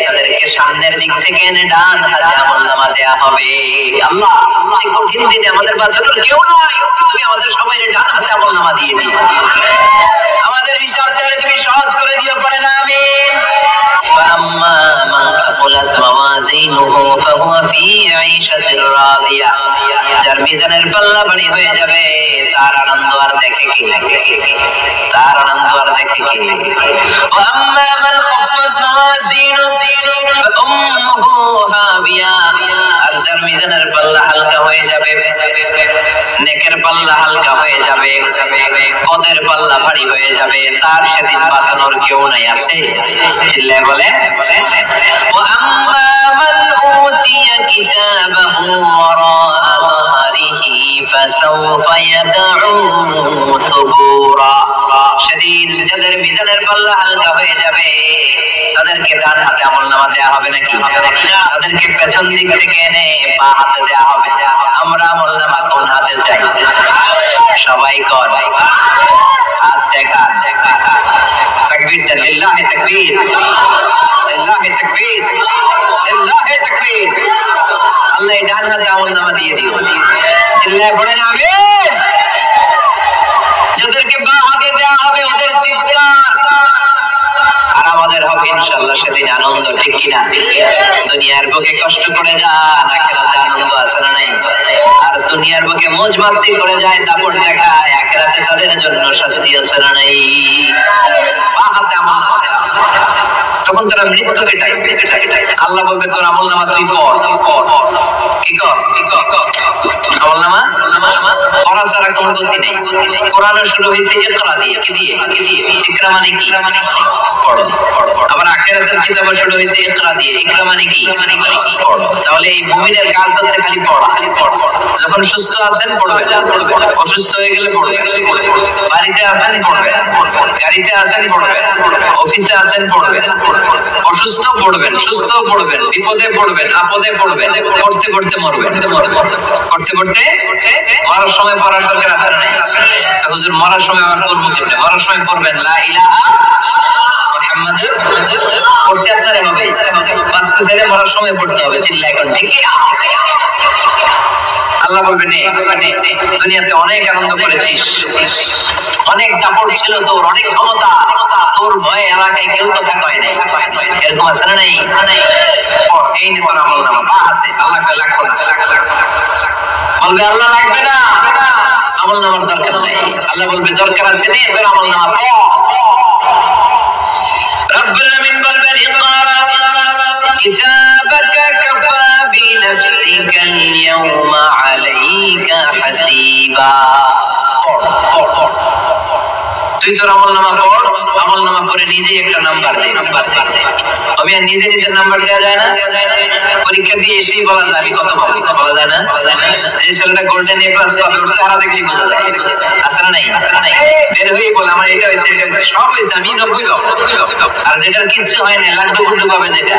তাদেরকে সামনের দিক থেকে এনে ডান হাতে আমলনামা দেয়া হবে। আল্লাহ, এই কঠিন দিনে আমাদের বাঁচানোর কেউ নাই, তুমি আমাদের সবাই ডান হাতে আমলনামা দিয়ে দিও, আমাদের হিসাবটা তুমি সহজ করে দিও। পড়েন আমিন। فأما من ثقلت موازينه فهو في عيشة راضية, যার মিজানের পাল্লা ভারী হয়ে যাবে, তার আনন্দ আর দেখে কে? তার আনন্দ আর দেখে কে? وأما من خفت موازينه فأمه هاوية, আর যার মিজানের পাল্লা হালকা হয়ে যাবে, নেকের পাল্লা হালকা হয়ে যাবে, পদের পাল্লা ভারী হয়ে যাবে, তার সেদিন বাঁচানোর কেউ নাই। আছে? চিল্লায় বলে। وأما من أوتي كتابه وراء ظهره فسوف يدعو ثبورا, সেদিন যাদের মিজানের পাল্লা হালকা হয়ে যাবে, তাদেরকে ডান হাতে আমলনামা দেয়া হবে নাকি? তাদেরকে পেছন দিক থেকে এনে বা হাতে দেয়া হবে। আমরা আমলনামা কোন হাতে চাই? সবাই কর, হাত দেখা। তাকবীর দেন, লিল্লাহি তাকবীর, লিল্লাহি তাকবীর, লিল্লাহি তাকবীর। আল্লাহ ডান হাতে আমলনামা দিয়ে দিও। চিল্লায় পড়েন আমিন। যাদেরকে বা হাতে দেয়া হবে, ওদের চিৎকার আর আমাদের হবে ইনশাআল্লাহ সেদিন আনন্দ, ঠিক কিনা? দুনিয়ার বুকে কষ্ট করে যান, আখিরাতে আনন্দ আছে না নাই? দুনিয়ার বুকে মौज মাস্তি করে যায়, দাপট দেখায়, আখিরাতে তাদের জন্য শাস্তি আছে না নাই? বাহাতে আমল তখন তারা মৃত্যুকে ডাকবে। আল্লাহ বলবে তোর আমল নামা তুই পড়। কি কর আমল নামা পড়া ছাড়া কোনো গতি নেই। কোরআন শুরু হয়েছে ইকরা দিয়ে। কি দিয়ে? ইকরা মানে কি? পড়ো। আবার আখিরাতের কিতাব শুরু হয়েছে ইকরা দিয়ে। ইকরা মানে কি? পড়ো। তাহলে এই মুমিনের কাজ হচ্ছে খালি পড়া। যখন সুস্থ আছেন পড়বেন, অসুস্থ হয়ে গেলে পড়বেন। বাড়িতে আছেন পড়বেন, গাড়িতে আছেন পড়বেন, অফিসে আছেন পড়বেন। অসুস্থ পড়বেন, সুস্থ পড়বেন, বিপদে পড়বেন, আপদে পড়বেন, পড়তে পড়তে মরবেন। পড়তে পড়তে মরার সময় পড়ার দরকার আছে না নাই? হুজুর মরার সময় আবার করবো কেমনে? মরার সময় পড়বেন লা ইলাহা মুহাম্মাদুর রাসূলুল্লাহ। পড়তে আপনার হবে, বাঁচতে চাইলে মরার সময় পড়তে হবে। চিল্লায় এখন ঠিক কি? আল্লাহ বলবেন দুনিয়াতে অনেক আনন্দ করেছিস, অনেক দাপট ছিল তোর, অনেক ক্ষমতা, তোর ভয়ে এলাকায় কেউ কথা কয় নাই। এরকম আছে না নাই? এই নে তোর আমল নামা বা হাতে। আল্লাহ লাগবে না, বলবে আল্লাহ লাগবে না, আমল নামার দরকার নাই। আল্লাহ বলবে দরকার আছে নে তোর আমল নামা। রব্বুল আলামিন বলবেন ইকরা কিতাবাকা কাফা বিনফসিকা আল-ইয়াওমা আলাইকা হাসিবা। তুই তোর আমল নামা পড়, আমল নামা পড়ে নিজেই একটা নাম্বার দে। আমি আর নিজে নিজের নাম্বার দেওয়া যায় না? পরীক্ষা দিয়ে এসেই বলা যায় আমি কত পাবো, বলা যায় না? যে ছেলেটা গোল্ডেন এ প্লাস পাবে ওর চেহারা দেখলেই বোঝা যায়। আছে না নাই? বের হয়ে বলে আমার এটা হয়েছে, এটা হয়েছে, সব হয়েছে, আমি 90 পাবো। আর যেটার কিচ্ছু হয় না, লাড্ডু গুড্ডু পাবে যেটা,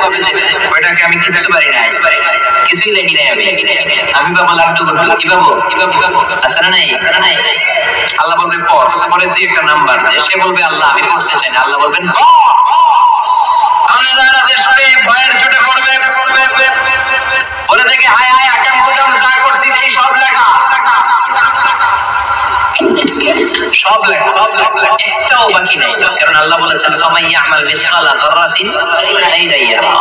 ওইটাকে আমি কিচ্ছু পারি নাই, কিছুই লেখি নাই আমি পাবো লাড্ডু গুড্ডু। কি পাবো? আছে না নাই? আল্লাহ বলবে পড়, পরে তুই একটা নাম্বার দে। সে বলবে আল্লাহ আমি পড়তে চাই না। আল্লাহ বলবেন আল্লাহর আদেশ পেয়ে ভয়ের চোটে পড়বে, বলে দেখে হায় হায় আকাম কোথাও যা করছি এই সব লেখা, সব লেখা, একটাও বাকি নাই। কারণ আল্লাহ বলেছেন ফামান ইয়ামাল মিসকালা যাররাতিন খাইরান ইয়ারা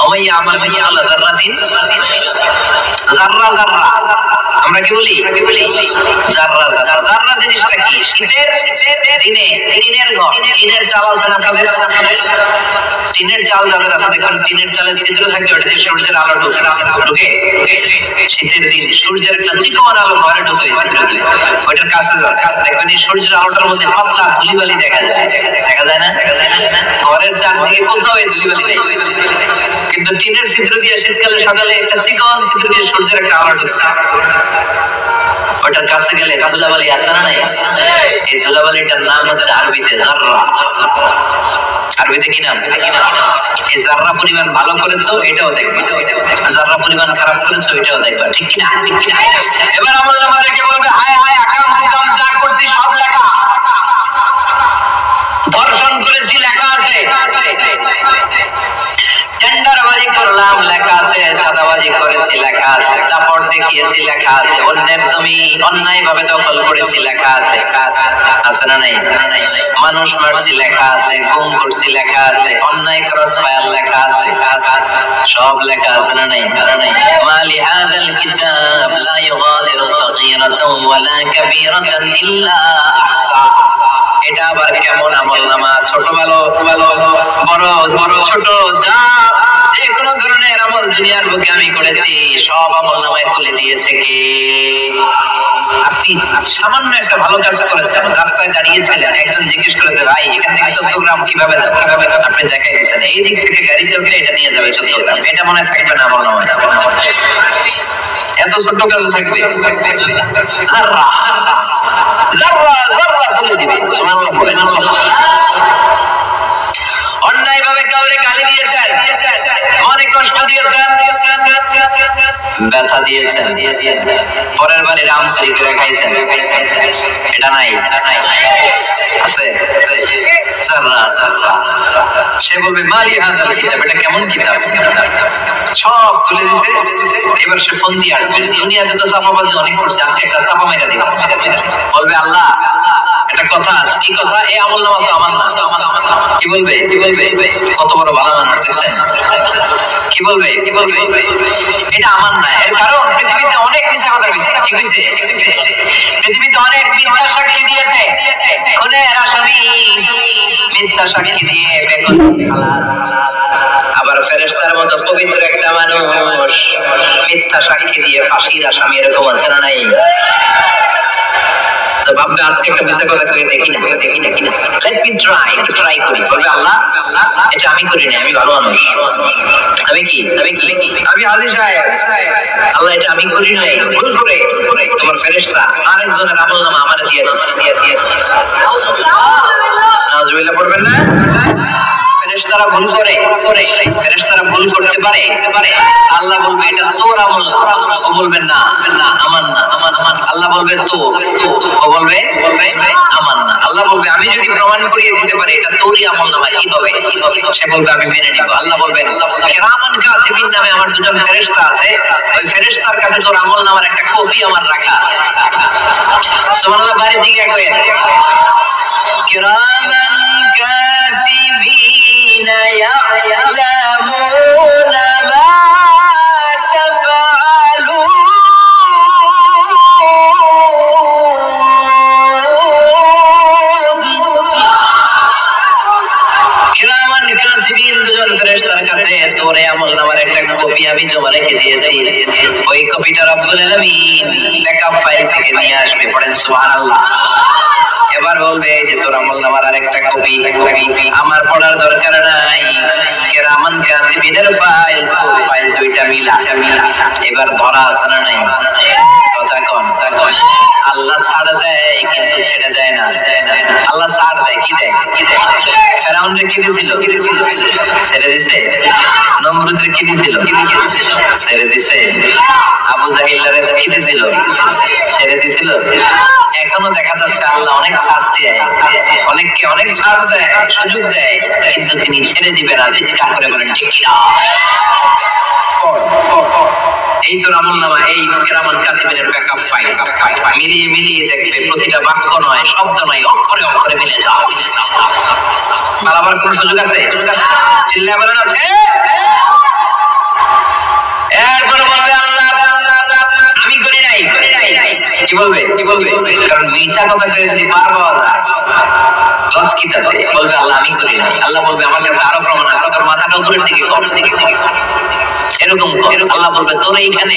ওয়া মান ইয়ামাল মিসকালা যাররাতিন যাররা যাররা। আমরা কি বলি? যাররা যাররা। যাররা জিনিসটা কি? শীতের দিনে টিনের ঘর, টিনের চাল আছে না আপনাদের? টিনের চাল যাদের আছে দেখুন, টিনের চালে ছিদ্র থাকে, ওটাতে সূর্যের আলো ঢুকে। শীতের দিন সূর্যের একটা চিকন আলো ঘরে ঢুকে ছিদ্র দিয়ে, ওইটার কাছে দেখবেন এই সূর্যের আলোটার মধ্যে পাতলা ধুলিবালি দেখা যায়। দেখা যায় না? ঘরের চারদিকে কোথাও এই ধুলিবালি নেই, কিন্তু টিনের ছিদ্র দিয়ে শীতকালে সকালে একটা চিকন ছিদ্র দিয়ে সূর্যের একটা আলো ঢুকছে। ওটার কাছে গেলে ধুলাবালি আছে না নাই? এই ধুলাবালিটার নাম হচ্ছে আরবিতে যাররা। আরবিতে কি নাম? এই যাররা পরিমাণ ভালো করেছো এটাও দেখবে, যাররা পরিমাণ খারাপ করেছো এটাও দেখবে। ঠিক কি না? এবার আমল নামা দেখে বলবে হায় হায় আকাম কুকাম যা করছি সব লেখা। ধর্ষণ করেছি লেখা আছে, টেন্ডারবাজি করলাম লেখা আছে, চাঁদাবাজি করেছি লেখা আছে, দাপট দেখিয়েছি লেখা আছে, অন্যের জমি অন্যায় ভাবে দখল করেছি লেখা আছে। আছে না নাই? মানুষ মারছি লেখা আছে, গুম করছি লেখা আছে, অন্যায় ক্রস ফায়ার লেখা আছে, সব লেখা আছে না নাই? মালি হাযাল কিতাব লা ইউগাদিরু সাগীরাতান ওয়ালা কাবীরাতান ইল্লা আহসাহা। এটা আবার কেমন আমল নামা? ছোট ভালো, বড় বড় ছোট যা যে কোনো ধরনের আমল দুনিয়ার বুকে আমি করেছি সব আমল নামায় তুলে দিয়েছে কে? আপনি সামান্য একটা ভালো কাজ করেছেন, রাস্তায় দাঁড়িয়েছিলেন, একজন জিজ্ঞেস করেছে ভাই এখান থেকে 14 গ্রাম কিভাবে যাবে? আপনি দেখাই দিয়েছেন এই দিক থেকে গাড়িতে উঠলে এটা নিয়ে যাবে 14 গ্রাম। এটা মনে থাকবে না আমল নামায়? এত ছোট্ট কাজ থাকবে? যাররা যাররা যাররা তুলে দিবে। সুবহানাল্লাহ বলেন। অন্যায় ভাবে কাউরে গালি দিয়েছেন, অনেক কষ্ট দিয়েছেন, ব্যথা দিয়েছেন, পরের বাড়ি রাম চুরি করে খাইছেন, এটা নাই? আছে? সে বলবে মালি হাযাল কিতাব, এটা কেমন কিতাব? সব তুলে দিছে। এবার সে ফোন দিয়ে আসবে, দুনিয়াতে তো চাপাবাজি অনেক করছে, আজকে একটা চাপা মেরে দিবে। বলবে আল্লাহ একটা কথা আছে, কি কথা? এই আমলনামা তো আমার না, কি বলবে? কি বলবে? কত বড় ভালো মানুষ দেখছেন? কি বলবে? কি বলবে? এটা আমার না। এর কারণ পৃথিবীতে অনেক মিথ্যা কথা কইছে, কি কইছে? পৃথিবীতে অনেক মিথ্যা সাক্ষী দিয়েছে, খুনের আসামি মিথ্যা সাক্ষী দিয়ে বেকল খালাস। আবার ফেরেশতার মতো পবিত্র একটা মানুষ মিথ্যা সাক্ষী দিয়ে ফাঁসির আসামি, এরকম আছে না নাই? তো ভাববে আজকে একটা মিথ্যা কথা কয়ে দেখি না। লেট মি ট্রাই করি। বলবে আল্লাহ এটা আমি করি না, আমি ভালো মানুষ, আমি কি আমি হাজী সাহেব, আল্লাহ এটা আমি করি নাই, ভুল করে তোমার ফেরেশতা আরেকজনের আমলনামা আমারে দিয়ে দিয়েছে। নাউজুবিল্লাহ পড়বেন না? ফেরেশতারা ভুল করে, ফেরেশতারা ভুল করতে পারে। আল্লাহ বলবে এটা তোর আমল না, ও বলবে না আমার না, আমার। আল্লাহ বলবে তো, ও বলবে আমার না। আল্লাহ বলবে আমি যদি প্রমাণ করিয়ে দিতে পারি এটা তোরই আমল নামা, কি হবে? সে বলবে আমি মেনে নিব। আল্লাহ বলবেন কিরামান কাতিবিন নামে আমার দুজন ফেরেশতা আছে, ওই ফেরেশতার কাছে তোর আমল নামার একটা কপি আমার রাখা আছে। সুবহানাল্লাহ, বাড়ি দিকে কই কিরামান কাতিবিন ইয়ালামুনা মা তাফআলুন। কিরামান কাতিবিন দুজন ফেরেশতার কাছে তোর আমলনামার একটা কপি আমি জমা রেখে দিয়েছি। ওই কপিটা রব্বুল আলামিন ব্যাকআপ ফাইল থেকে নিয়ে আসবে। পড়েন সুবহানাল্লাহ। এবার বলবে যে তোর আমলনামার আরেকটা কপি আমার পড়ার দরকার নাই, কিরামান কাতিবিনের ফাইল দুইটা মিলা। এবার ধরা আছে না নাই? কথা কোন? আল্লাহ ছাড় দেয় কিন্তু ছেড়ে দেয় না। আল্লাহ ছাড় দেয়, কি দেয়? ফেরাউনরে কি দিছিল? ছেড়ে দিছে। নমরুদের কি দিছিল? ছেড়ে দিছে। আবু জাহিলের কি দিছিল? ছেড়ে দিছিল। এখনো দেখা যাচ্ছে আল্লাহ অনেক ছাড় দেয়, অনেককে অনেক ছাড় দেয়, সুযোগ দেয়, কিন্তু তিনি ছেড়ে দিবেন না। চিৎকার করে বলেন ঠিক কিনা? এই তো আমলনামা, এই কিরামান কাতিবিনের ব্যাকআপ ফাইল মিলিয়ে দেখবে প্রতিটা বাক্য নয়, শব্দ নয়, অক্ষরে অক্ষরে মিলে যাও। পালাবার কোন সুযোগ আছে? চিল্লায় বলেন আছে? এরপরে বলবে আল্লাহ আমি করি নাই। কি বলবে? কারণ মিথ্যা কথাকে যদি পার পাওয়া যায় লস কি তাতে? বলবে আল্লাহ আমি করি নাই। আল্লাহ বলবে আমার কাছে আরো প্রমাণ আছে, তোর মাথাটা উপরের দিকে কর, এরকম কর। আল্লাহ বলবে তোর এইখানে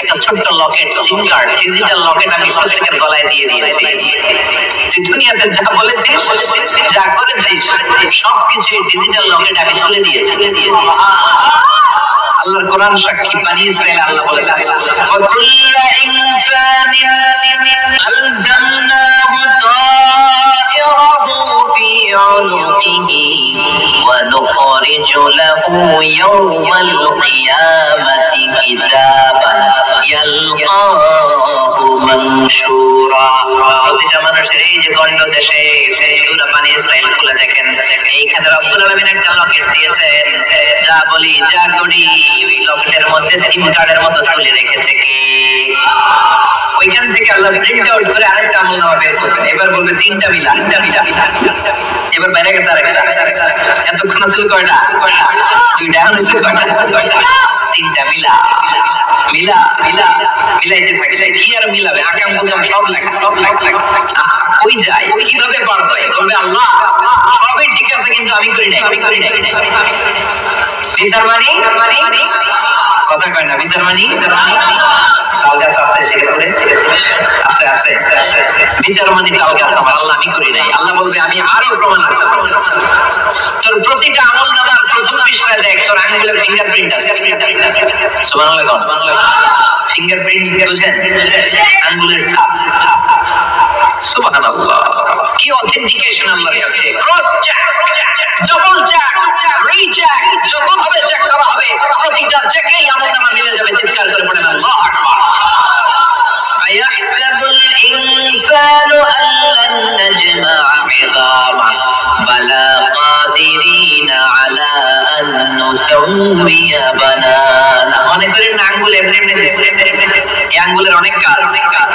একটা ছোট্ট লকেট, সিম কার্ড, ডিজিটাল লকেট আমি প্রত্যেকের গলায় দিয়ে দিয়েছি। তুই দুনিয়াতে যা বলেছিস, যা করেছিস, সবকিছু ডিজিটাল লকেট আমি তুলে দিয়েছি। আল্লাহর কোরআন সাক্ষী, বনি ইসরাইল আল্লাহ বলেছেন ওয়া কুল্লু ইনসানিন আলজামনাহু তায়রাহু ফি উনুকিহি ওয়া নুখরিজু লাহু ইয়াওমাল কিয়ামাতি কিতাবান ইয়ালকাহু মানশুরা। প্রতিটা মানুষের এই যে গণ্ড দেশে সূরা বনি ইসরাইল খুলে দেখেন, এইখানে রব্বুল আলামিন একটা লকেট দিয়েছেন। যা বলি যা করি ওই লকেটের মধ্যে সিম কার্ডের মতো তুলে রেখেছে কে? ওইখান থেকে আল্লাহ প্রিন্ট আউট করে আরেকটা আমলনামা বের করবেন। এবার বলবে তিনটা মিলা। এবার বাইরে গেছে আরেকটা। এতক্ষণ ছিল কয়টা? দুইটা। তিনটা মিলাইতে থাকলে কি আর মিলাবে? আকাম কুকাম সব লেখা। কই যায়? কিভাবে পার হয়? বলবে আল্লাহ সবই ঠিক আছে কিন্তু আমি করি নাই। বিচার মানি কথা কয় না। বিচার মানি তাল গাছ আছে সেক্ষেত্রে আছে। বিচার মানি তাল গাছ আমার, আল্লাহ আমি করি নাই। আল্লাহ বলবে আমি আরো প্রমাণ আছে। তোর প্রতিটা আমলনামার প্রথম পৃষ্ঠায় দেখ তোর আঙ্গুলের ফিঙ্গারপ্রিন্ট আছে। সুবহানাল্লাহ। ফিঙ্গারপ্রিন্ট বুঝেন? আঙ্গুলের ছাপ। সুবহানাল্লাহ, কি অথেন্টিকেশন আল্লাহর কাছে। Cross check, double check, recheck, যতভাবে চেক করা হবে প্রতিটা চেকেই আমলনামা মিলে যাবে। চিৎকার করে পড়েন আল্লাহু আকবার। আয়াহসাবুল ইনসানু আল্লান নাজমা'a 'idama বালা কাদিরিনা আলা আন নুসাউইয়া বানানা। মনে করেন আঙ্গুল এমনি দিছে, এই আঙ্গুলের অনেক কাজ।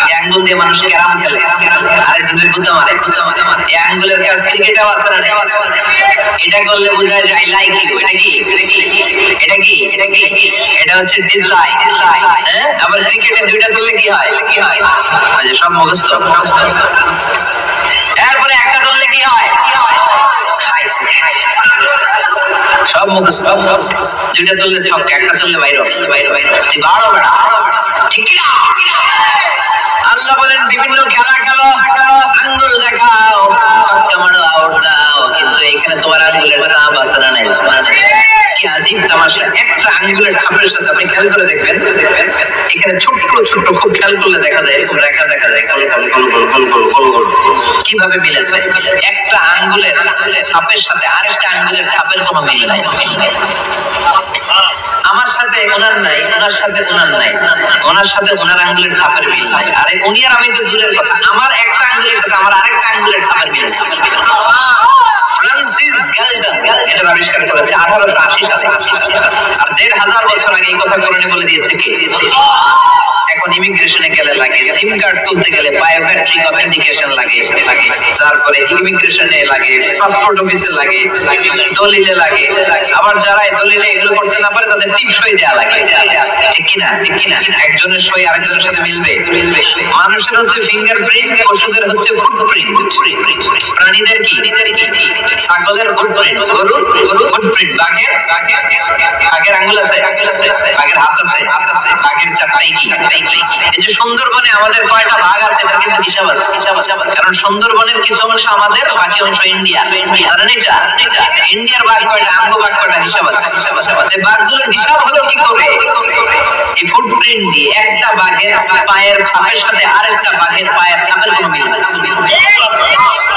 এই আঙ্গুল দিয়ে মানুষ ক্যারাম খেলে, আরেকজনের গুতা মারে। এই আঙ্গুলের কাজ ক্রিকেটেও আছে না? এটা করলে বোঝা যায় আই লাইক ইউ। এটা কি? এটা কি? এটা হচ্ছে ডিসলাইক। হ্যাঁ, আবার ক্রিকেটে দুইটা ধরলে কি হয়? আচ্ছা, সব মুখস্থ। এরপরে একটা ধরলে কি হয়? সব মুখস্থ। দুইটা ধরলে সব, একটা ধরলে বাইরে বারো বেড়া। ঠিক না? আল্লাহ বলেন বিভিন্ন খেলা খেলো, আঙ্গুল দেখাও, আউট দাও, কিন্তু এখানে তোমার আঙ্গুলের ছাপ আছে না নাই? কি আজীব তামাশা! একটা আঙ্গুলের ছাপের সাথে আপনি খেয়াল করে দেখবেন, এখানে ছোট ছোট খুব খেয়াল করলে দেখা যায় এরকম রেখা দেখা যায়, কিভাবে মিলেছে? একটা আঙ্গুলের ছাপের সাথে আরেকটা আঙ্গুলের ছাপের কোনো মিল নাই। আমার সাথে ওনার নাই, ওনার সাথে ওনার নাই, ওনার সাথে ওনার আঙ্গুলের ছাপের মিল নাই। আরে উনি আর আমি তো দূরের কথা, আমার একটা আঙ্গুলের সাথে আমার আরেকটা আঙ্গুলের ছাপের মিল। ফ্রান্সিস গ্যালটন এটা আবিষ্কার করেছে 1880 সালে, আর 1500 বছর আগে এই কথা কোরআনে বলে দিয়েছে কে? এখন ইমিগ্রেশনে গেলে লাগে, সিম কার্ড তুলতে গেলে বায়োমেট্রিক অথেন্টিকেশন লাগে, তারপরে ইমিগ্রেশনে লাগে, পাসপোর্ট অফিসে লাগে, দলিলে লাগে, আবার যারা দলিলে এগুলো করতে না পারে তাদের টিপ সই দেওয়া লাগে। ঠিক কিনা? একজনের সই আরেকজনের সাথে মিলবে? মানুষের হচ্ছে ফিঙ্গারপ্রিন্ট, পশুদের হচ্ছে ফুটপ্রিন্ট। প্রাণীদের কি? ছাগলের ফুটপ্রিন্ট, গরুর ফুটপ্রিন্ট, বাঘের আঙ্গুল আছে, বাঘের হাত আছে, বাঘের চারটাই কি? এই যে সুন্দরবনে আমাদের কয়টা ভাগ আছে এটা কিন্তু হিসাব আছে, কারণ সুন্দরবনের কিছু অংশ আমাদের, বাকি অংশ ইন্ডিয়া। জানেন এটা? ইন্ডিয়ার ভাগ কয়টা, আঙ্গু ভাগ কয়টা, হিসাব আছে। এই ভাগগুলোর হিসাব হলো কি করে? এই ফুটপ্রিন্ট দিয়ে একটা বাঘের পায়ের ছাপের সাথে আরেকটা বাঘের পায়ের ছাপের কোনো মিল নেই।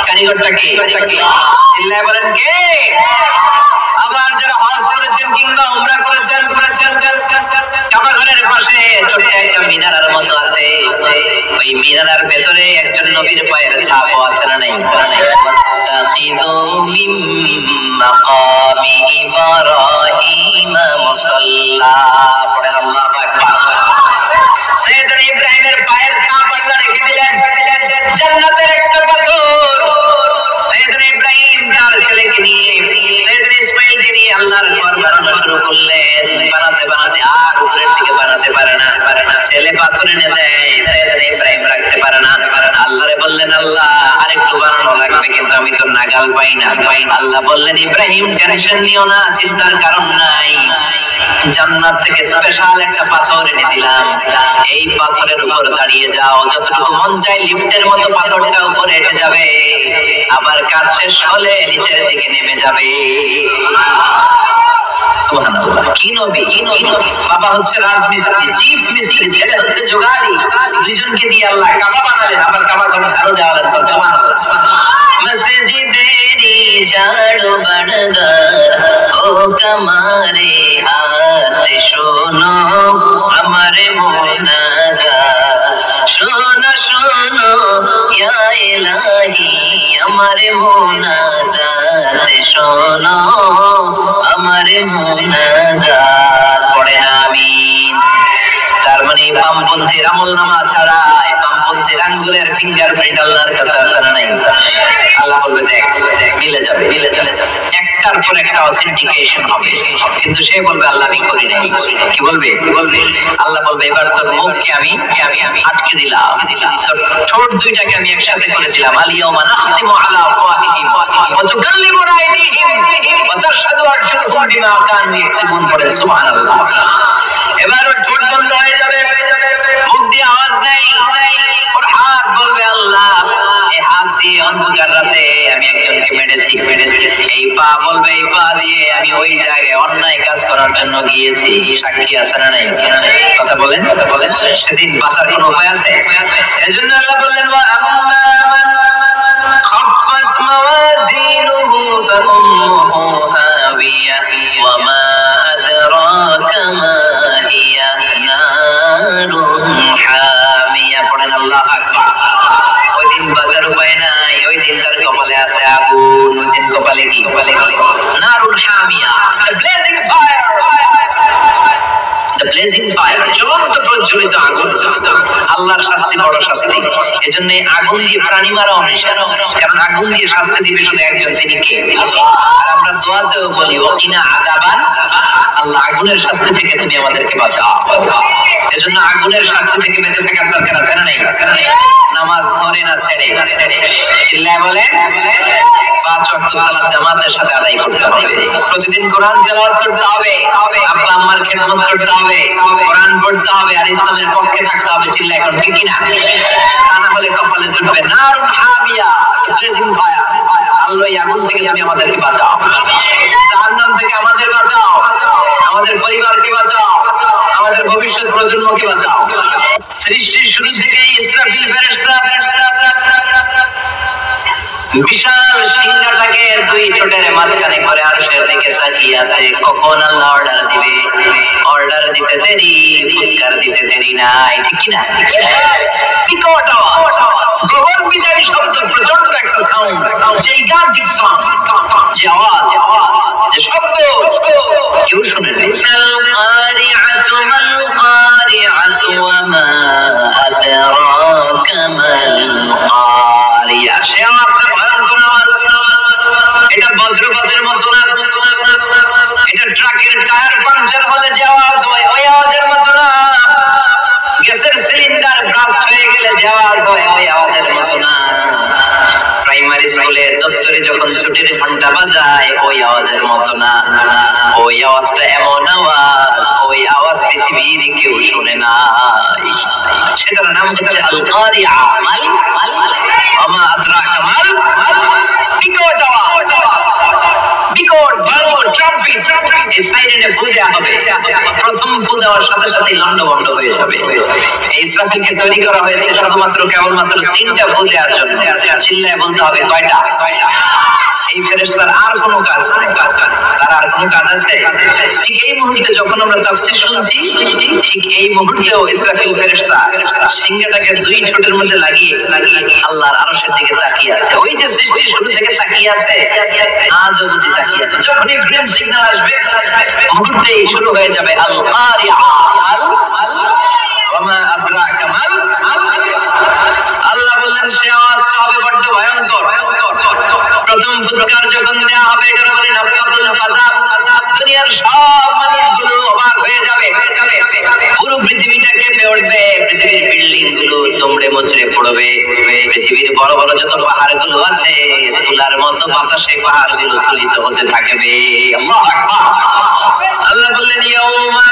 কারিগরটা কে? চিল্লায় বলেন কে? আবার যারা হজ করেছেন কিংবা উমরা করেছেন, কাবা ঘরের পাশে ছোট্ট একটা মিনারের মতো আছে, ওই মিনারের ভেতরে একজন নবীর পায়ের ছাপও আছে না নাই? তাখিদু মিন মাকামি ইব্রাহিম মুসাল্লা। পড়ে আল্লাহু আকবার। সাইয়েদনা ইব্রাহিমের পায়ের ছাপ আল্লাহ রেখে দিলেন জান্নাতের একটা পাথর। সাইয়েদনা ইব্রাহিম তার ছেলেকে নিয়ে, সাইয়েদনা ইসমাঈলকে নিয়ে আল্লাহর ঘর বানানো শুরু করলেন। বানাতে আর উপরের দিকে বানাতে পারে না। ছেলে পাথর এনে দেয়, সাইয়েদনা ইব্রাহিম রাখতে পারে না। আল্লাহরে বললেন, আল্লাহ আরেকটু বানানো লাগবে, কিন্তু আমি তো নাগাল পাই না। আল্লাহ বললেন, ইব্রাহিম টেনশন নিও না, চিন্তার কারণ নাই, জান্নাত থেকে স্পেশাল একটা পাথর এনে দিলাম, এই পাথরের উপর দাঁড়িয়ে যাও, যতটুকু মন চায় লিফটের মতো পাথরটা উপরে উঠে যাবে, আবার কাজ শেষ হলে নিচের দিকে নেমে যাবে। সুবহানাল্লাহ। কি নবী! বাবা হচ্ছে রাজমিস্ত্রি, চিফ মিস্ত্রি, ছেলে হচ্ছে জোগাড়ি, দুইজনকে দিয়ে আল্লাহ কাবা বানালেন, আবার কাবা ঘর ঝাড়ু দেওয়ালেন। সুবহানাল্লাহ। মসজিদেরি ঝাড়ু বারদার ও কমারে হাত শোনো আমার মুনাজাত, শোনো শোনো ইয়া ইলাহি আমার মুনাজাত, শোনো আমার মুনাজাত। পড়ে আমিন। তার মানে বামপন্থীর আমল নামা ছাড়া বামপন্থীর আঙ্গুলের ফিঙ্গারপ্রিন্ট আল্লাহর কাছে আছে না নাই? আল্লাহ বলবে দেখ মিলে যাবে। একটার পর একটা অথেন্টিকেশন হবে, কিন্তু সে বলবে আল্লাহ আমি করি নাই। কি বলবে? আল্লাহ বলবে এবার তোর মুখকে আমি আটকে দিলাম, তোর ঠোঁট দুইটাকে আমি একসাথে করে দিলাম। আলিয়াউমা নাখতিমু আলা আফওয়াহিহিম ওয়া তুকাল্লিমুনা আইদিহিম ওয়া তাশহাদু আরজুলুহুম বিমা কানু ইয়াকসিবুন। পড়েন সুবহানাল্লাহ। এবার ওর ঠোঁট বন্ধ হয়ে যাবে, মুখ দিয়ে আওয়াজ নাই, ওর হাত বলবে আল্লাহ এই হাত দিয়ে অন্ধকার রাতে আমি একজনকে মেরেছি। এই পা বলবে এই পা দিয়ে আমি ওই জায়গায় অন্যায় কাজ করার জন্য গিয়েছি। সাক্ষী আছে না নাই? কথা বলেন। সেদিন বাঁচার কোনো উপায় আছে? এজন্য আল্লাহ বললেন ওয়া আম্মা মান খাফফাত মাওয়াজিনুহু ফাউম্মুহু হাবিয়া ওয়া মা আদরাকা মা হিয়া নারুন হামিয়া। পড়েন আল্লাহু আকবার। ওই দিন বাঁচার উপায় নাই, ওই দিন তার কপালে আছে আগুন। ওই দিন কপালে কি? নারুন হামিয়া, the blazing fire, the blazing fire, জ্বলন্ত প্রজ্বলিত আগুন। আল্লাহর শাস্তি বড় শাস্তি। এজন্য আগুন দিয়ে প্রাণী মারাও নিষেধ, কারণ আগুন দিয়ে শাস্তি দিবে শুধু একজন, তিনি কে? আর আমরা দোয়াতেও বলি ওয়াকিনা আযাবান, আল্লাহ আগুনের শাস্তি থেকে তুমি আমাদেরকে বাঁচাও। এজন্য আগুনের শাস্তি থেকে বেঁচে থাকার দরকার আছে না নাই? নামাজ ধরে না ছেড়ে, চিল্লায় বলেন 5 ওয়াক্ত সালাত জামাতের সাথে আদায় করতে হবে, প্রতিদিন কোরআন তেলাওয়াত করতে হবে, আব্বা আম্মার খেদমত করতে হবে, কোরআন পড়তে হবে, আর ইসলামের পক্ষে থাকতে হবে। চিল্লায় এখন ঠিক কিনা? তা না হলে কপালে জুটবে নারুন হামিয়া, ব্লেজিং ফায়ার। আল্লাহ এই আগুন থেকে তুমি আমাদেরকে বাঁচাও, জাহান্নাম থেকে আমাদের বাঁচাও, আমাদের পরিবারকে বাঁচাও, আমাদের ভবিষ্যৎ প্রজন্মকে বাঁচাও। সৃষ্টির শুরু থেকে ইসরাফিল ফেরেশতা বিশাল সিংহাটাকে 2 ঠোঁটের মাঝখানে করে আরশের দিকে তাকিয়ে আছে, কখন আল্লাহ অর্ডার দিবে। অর্ডার দিতে দেরি, ফুৎকার দিতে দেরি নাই, ঠিক কি না? বিকট আওয়াজ, গগন বিদারী শব্দ, প্রচন্ড একটা সাউন্ড, জাইগান্টিক সাউন্ড, যে আওয়াজ, যে শব্দ কেউ শুনে নাই। আল-কারিআতু মাল কারিআতু ওয়া মা আদরাকা মাল কারিআ। সে আওয়াজটা ভয়ঙ্কর আওয়াজ, এটা বজ্রপাতের মতো না, এটা ট্রাকের টায়ার পাংচার হলে যে আওয়াজ হয় ওই আওয়াজের মতো না, গ্যাসের সিলিন্ডার ব্রাস্ট হয়ে গেলে যে আওয়াজ হয় ওই আওয়াজের মতো না, প্রাইমারি স্কুলে দপ্তরে যখন ছুটির ঘন্টা বাজায় ওই আওয়াজের মতো না। ওই আওয়াজটা এমন আওয়াজ, ওই আওয়াজ পৃথিবীর কেউ শুনে না। সেটার নাম হচ্ছে আল কারিআ, ওয়া আদরাকা মাল, বিকট আওয়াজ, বিকট ভয়ঙ্কর ট্রাম্পিট। এই সাইরেনে ফু দেওয়া হবে, প্রথম ফু দেওয়ার সাথে সাথে লন্ডভন্ড হয়ে যাবে। এই ইসরাফিলকে তৈরি করা হয়েছে শুধুমাত্র কেবলমাত্র 3টা ফু দেওয়ার জন্য। চিল্লায় বলতে হবে কয়টা? এই ফেরেশতার আর কোনো কাজ নাই, তার আর কোনো কাজ আছে? ঠিক এই মুহূর্তে যখন আমরা তাফসীর শুনছি, ঠিক এই মুহূর্তেও ইসরাফিল ফেরেশতা সিংহটাকে 2 ঠোঁটের মধ্যে লাগিয়ে আল্লাহর আরশের দিকে তাকিয়ে আছে। ওই যে সৃষ্টির শুরু থেকে তাকিয়ে আছে, আজ অবধি তাকিয়ে আছে। যখনই গ্রিন সিগন্যাল আসবে মুহূর্তেই শুরু হয়ে যাবে আল কারিআ, ওয়া মা আদরাকা মাল। আল্লাহ বললেন সে আওয়াজটা হবে বড্ড ভয়ঙ্কর। প্রথম ফুৎকার যখন দেয়া হবে এটার উপরে নাফকাতুল ফাযা, দুনিয়ার সব মানুষগুলো অবাক হয়ে যাবে, পুরো পৃথিবীটা কেঁপে উঠবে, পৃথিবীর বিল্ডিং গুলো দুমড়ে মুচড়ে পড়বে, পৃথিবীর বড় বড় যত পাহাড়গুলো আছে তুলার মতো বাতাসে পাহাড়গুলো তুলিত হতে থাকবে। আল্লাহু আকবার। আল্লাহ বললেন ইয়াউমা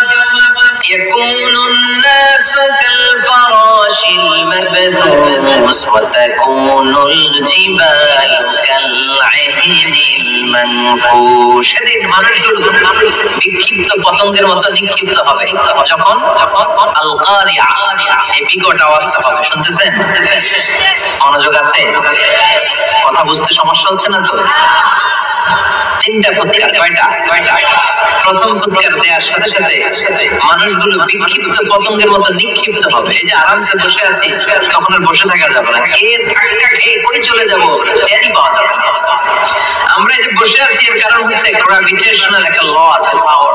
ইয়াকুনুন নাসু কাল ফারাশিল মাবথুস ওয়া তাকুনুল জিবালু কাল আহনিল মানফুশ। সেদিন মানুষগুলো বিক্ষিপ্ত পতঙ্গের মতো নিক্ষিপ্ত হবে যখন আল কারিআ, এই বিকট আওয়াজটা হবে। শুনতেছেন? মনোযোগ আছে? কথা বুঝতে সমস্যা হচ্ছে না তো? 3টা ফুৎকার। কয়টা? প্রথম ফুৎকার দেওয়ার সাথে সাথে মানুষগুলো বিক্ষিপ্ত পতঙ্গের মতো নিক্ষিপ্ত হবে। এই যে আরামসে বসে আছি, তখন আর বসে থাকা যাবে না, কে ধাক্কা খেয়ে কই চলে যাবো এরই পাওয়া যাবে না। আমরা এই যে বসে আছি এর কারণ হচ্ছে গ্র্যাভিটেশনাল একটা ল আছে, পাওয়ার।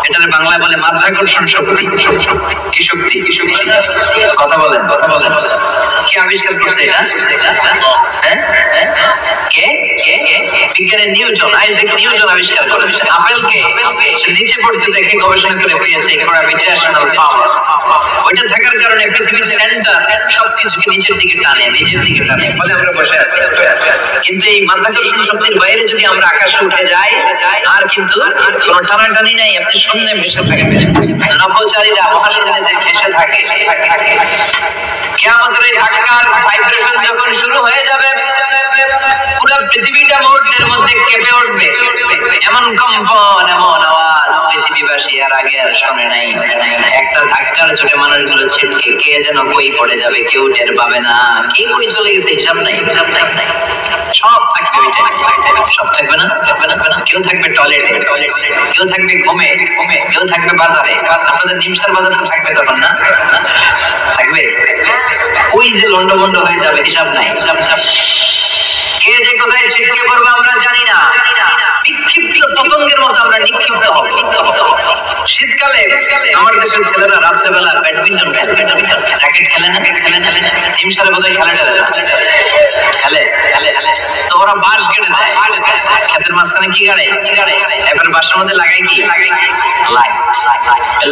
এটার বাংলায় বলে মাধ্যাকর্ষণ শক্তি। কি শক্তি? কথা বলেন। কে আবিষ্কার করছে এটা? কে? বিজ্ঞানী নিউটন, আইজাক নিউটন আবিষ্কার করেছেন। আপেলকে নিচে পড়তে দেখে গবেষণা করে পেয়েছে গ্র্যাভিটেশনাল পাওয়ার। ওইটা থাকার কারণে পৃথিবীর সেন্টার সবকিছুকে নিচের দিকে টানে, ফলে আমরা বসে আছি। কিন্তু এই মাধ্যাকর্ষণ শক্তির বাইরে যদি আমরা আকাশে উঠে যাই, আর কিন্তু কোনো টানাটানি নাই, আপনি শূন্যে ভেসে থাকবেন। নভোচারীরা মহাশূন্যে যে ভেসে থাকে, কিয়ামতের এই ধাক্কার ভাইব্রেশন যখন শুরু হয়ে যাবে, পুরো পৃথিবীটা মুহূর্তের মধ্যে কেঁপে উঠবে। এমন কম্পন, এমন আওয়াজ পৃথিবীবাসী আর আগে আর শোনে নাই। একটা ধাক্কার চোটে মানুষগুলো ছিটকে কে যেন কই পড়ে যাবে, কেউ টের পাবে না। কে কই চলে গেছে হিসাব নাই। সব থাকবে ওই টাইমে, সব থাকবে না। কেউ থাকবে টয়লেটে, কেউ থাকবে ঘুমে, কেউ থাকবে বাজারে। আপনাদের নিমসার বাজার তো থাকবে তখন না? থাকবে। ওই যে লন্ডভন্ড হয়ে যাবে, হিসাব নাই। কে যে কোথায় ছিটকে পড়বে আমরা জানি না। বিক্ষিপ্ত পতঙ্গের মতো আমরা নিক্ষিপ্ত হব। শীতকালে আমার দেশের ছেলেরা রাত্রেবেলা ব্যাডমিন্টন খেলে, র্যাকেট খেলে হিমসারে বোধহয় খেলে খেলে খেলে তো ওরা বাঁশ কেটে দেয় ক্ষেতের মাঝখানে কি গাড়ে এবার বাঁশের মধ্যে লাগায় কি লাইট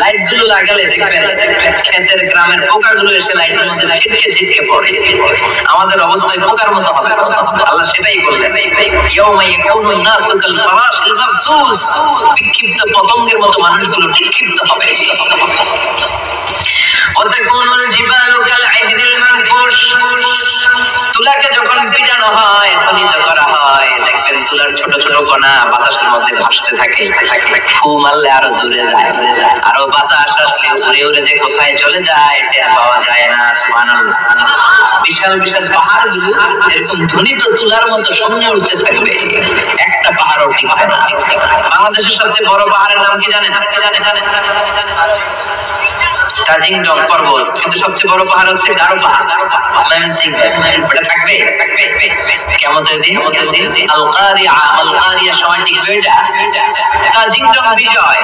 লাইট গুলো লাগালে দেখবেন ক্ষেতের গ্রামের পোকাগুলো এসে লাইটের মধ্যে ছিটকে ছিটকে পড়ে আমাদের অবস্থায় পোকার মতো হবে আল্লাহ সেটাই বললেন ইয়াউমা ইয়াকুনুন নাসু কাল ফারাশিল মাবসুস বিক্ষিপ্ত পতঙ্গের মতো মানুষগুলো বিক্ষিপ্ত হবে ওয়াতাকুনুল জিবালু কাল আইদিল মানফুশ তুলাকে যখন পিটানো হয় ধ্বনিত করা হয় দেখবেন তুলার ছোট ছোট কণা বাতাসের মধ্যে ভাসতে থাকে ফু মারলে আরো দূরে যায় আরো বাতাস আসলে উড়ে উড়ে যে কোথায় চলে যায় টের পাওয়া যায় না সুবহানাল্লাহ বিশাল বিশাল পাহাড়গুলো এরকম ধ্বনিত তুলার মতো সামনে উঠতে থাকবে একটা পাহাড়ও টিকবে না বাংলাদেশের সবচেয়ে বড় পাহাড়ের নাম কি জানেন তাজিংডং পর্বত কিন্তু সবচেয়ে বড় পাহাড় হচ্ছে গারো পাহাড় ওটা থাকবে কিয়ামতের দিন আল কারিয়া সময় টিকবে এটা তাজিংডং বিজয়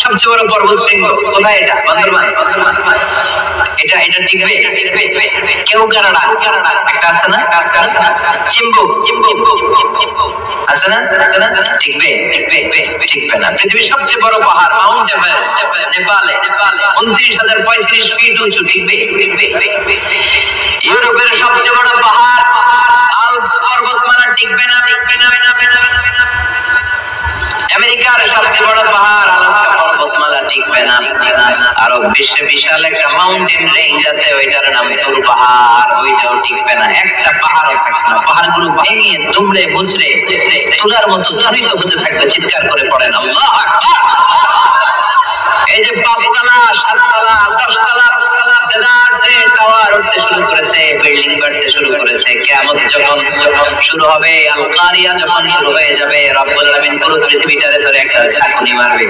সবচেয়ে বড় পর্বত শৃঙ্গ কোথায় এটা বান্দরবান এটা টিকবে কেউ গারাডা একটা আছে না চিম্বুক আছে না টিকবে না পৃথিবীর সবচেয়ে বড় পাহাড় মাউন্ট এভারেস্ট নেপালে 29,035 ফিট উঁচু টিকবে ইউরোপের সবচেয়ে বড় পাহাড় আল্পস পর্বতমালা টিকবে না আমেরিকার সবচেয়ে বড় পাহাড় আলাস্কা পর্বতমালা টিকবে না আরো বিশ্বে বিশাল একটা মাউন্টেন রেঞ্জ আছে ওইটার নাম তুর পাহাড় ওইটাও টিকবে না একটা পাহাড়ও থাকবে না পাহাড়গুলো ভেঙে দুমড়ে মুচড়ে তুলার মতো ধ্বনিত হতে থাকবে চিৎকার করে পড়েন আল্লাহু আকবার এই যে 5 তলা 7 তলা 10 তলা টাওয়ার উঠতে শুরু করেছে বিল্ডিং বাড়তে শুরু করেছে কিয়ামত যখন শুরু হবে আল কারিয়া যখন শুরু হয়ে যাবে রব্বুল আলামিন পুরো পৃথিবীটারে ধরে একটা ঝাঁকুনি মারবে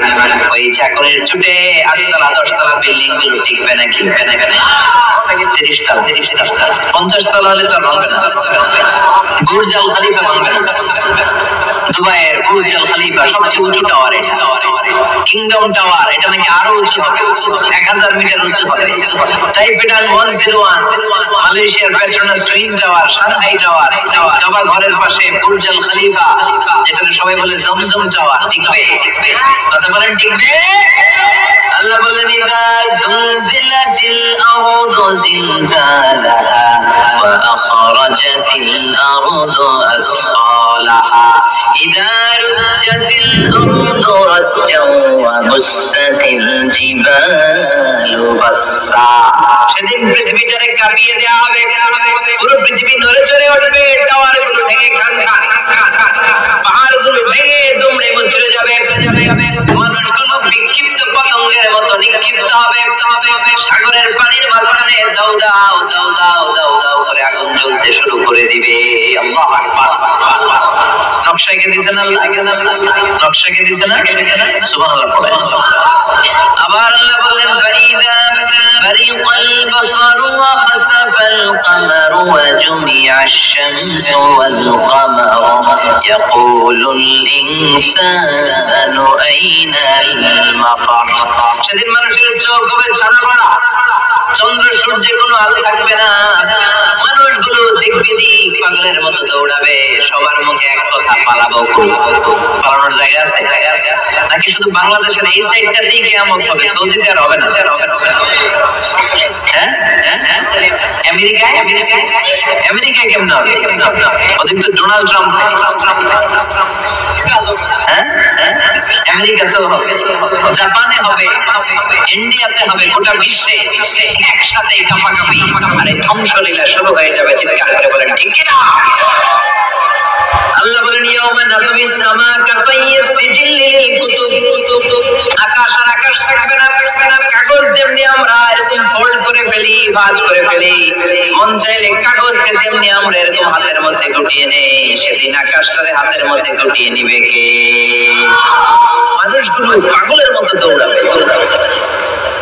ওই ঝাঁকুনির চুটে 8 তলা 10 তলা বিল্ডিং গুলো টিকবে না 30 তলা 50 তলা হলে তো ভাঙবে না বুর্জ আল খলিফা ভাঙবে না দুবাইয়ের বুর্জ আল খলিফা সবচেয়ে উঁচু টাওয়ার এটা কিংডম টাওয়ার এটা নাকি আরো উঁচু হবে 1000 মিটার উঁচু হবে টাইপেডান 101 মালয়েশিয়ার Petronas twin tower Shanghai tower Kaaba ঘরের পাশে বুর্জ আল খলিফা যেটা সবাই বলে জমজম টাওয়ার টিকবে কথা বলেন টিকবে আল্লাহ বলেন ইদা জুলজিলাতিল আরদু জিলজালাহা ওয়া আখরাজাতিল আরদু আসফালাহা ইদা রুজ্জাতিল আরদু রাজ্জা ওয়া বুসাতিল জিবালু বাসসা সেদিন পৃথিবীটারে কাঁপিয়ে দেওয়া হবে পুরো পৃথিবী নড়ে চড়ে উঠবে টাওয়ারগুলো ভেঙে খান পাহাড়গুলো ভেঙে দুমড়ে মুচড়ে যাবে মানুষগুলো বিক্ষিপ্ত পতঙ্গের মতো নিক্ষিপ্ত হবে সাগরের পানির মাঝখানে দাও করে আগুন জ্বলতে শুরু করে দিবে আল্লাহু আকবার নকশা কে দিয়েছেন আল্লাহ নকশা কে দিয়েছেন সুবহানাল্লাহ আবার আল্লাহ বলেন ফাইদা বারিকাল বাসারু ওয়া খাসাফাল কামারু ওয়া জুমিআশ শামসু ওয়াল কামারু ইয়াকুলুল ইনসানু আইনাল মাফার সেদিন মানুষের চোখ হবে ছানাবড়া চন্দ্র সূর্যের কোনো আলো থাকবে না মানুষগুলো দেখবে দিক পাগলের মতো দৌড়াবে সবার মুখে এক কথা পালাবো পালানোর জায়গা আছে নাকি শুধু বাংলাদেশের এই সাইডটাতেই কিয়ামত হবে সৌদিতে আর হবে না হ্যাঁ আমেরিকায় কেমন হবে ওদের তো ডোনাল্ড ট্রাম্প আমেরিকাতেও হবে জাপানে হবে ইন্ডিয়াতে হবে গোটা বিশ্বে একসাথে কাঁপাকাঁপি আর এই ধ্বংসলীলা শুরু হয়ে যাবে চিৎকার করে বলেন ঠিক কিনা আল্লাহ বলেন ইয়াউমা নাতমিস সামা কাফাইয়িস সিজিল লিল কুতুব আকাশ আর আকাশ থাকবে না কাগজ যেমনি আমরা এরকম ফোল্ড করে ফেলি ভাঁজ করে ফেলি মন চাইলে কাগজকে তেমনি আমরা এরকম হাতের মধ্যে গুটিয়ে নেই সেদিন আকাশটারে হাতের মধ্যে গুটিয়ে নিবে কে মানুষগুলো পাগলের মতো দৌড়াবে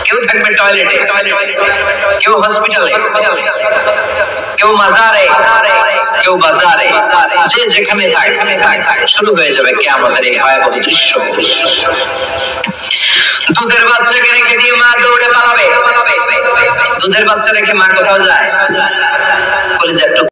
কেউ থাকবে টয়লেটে কেউ হসপিটালে কেউ মাজারে কেউ বাজারে যে যেখানে থাকে শুরু হয়ে যাবে কিয়ামতের এই ভয়াবহ দৃশ্য দুধের বাচ্চাকে রেখে দিয়ে মা দৌড়ে পালাবে দুধের বাচ্চা রেখে মা কোথাও যায়? কলিজা একটু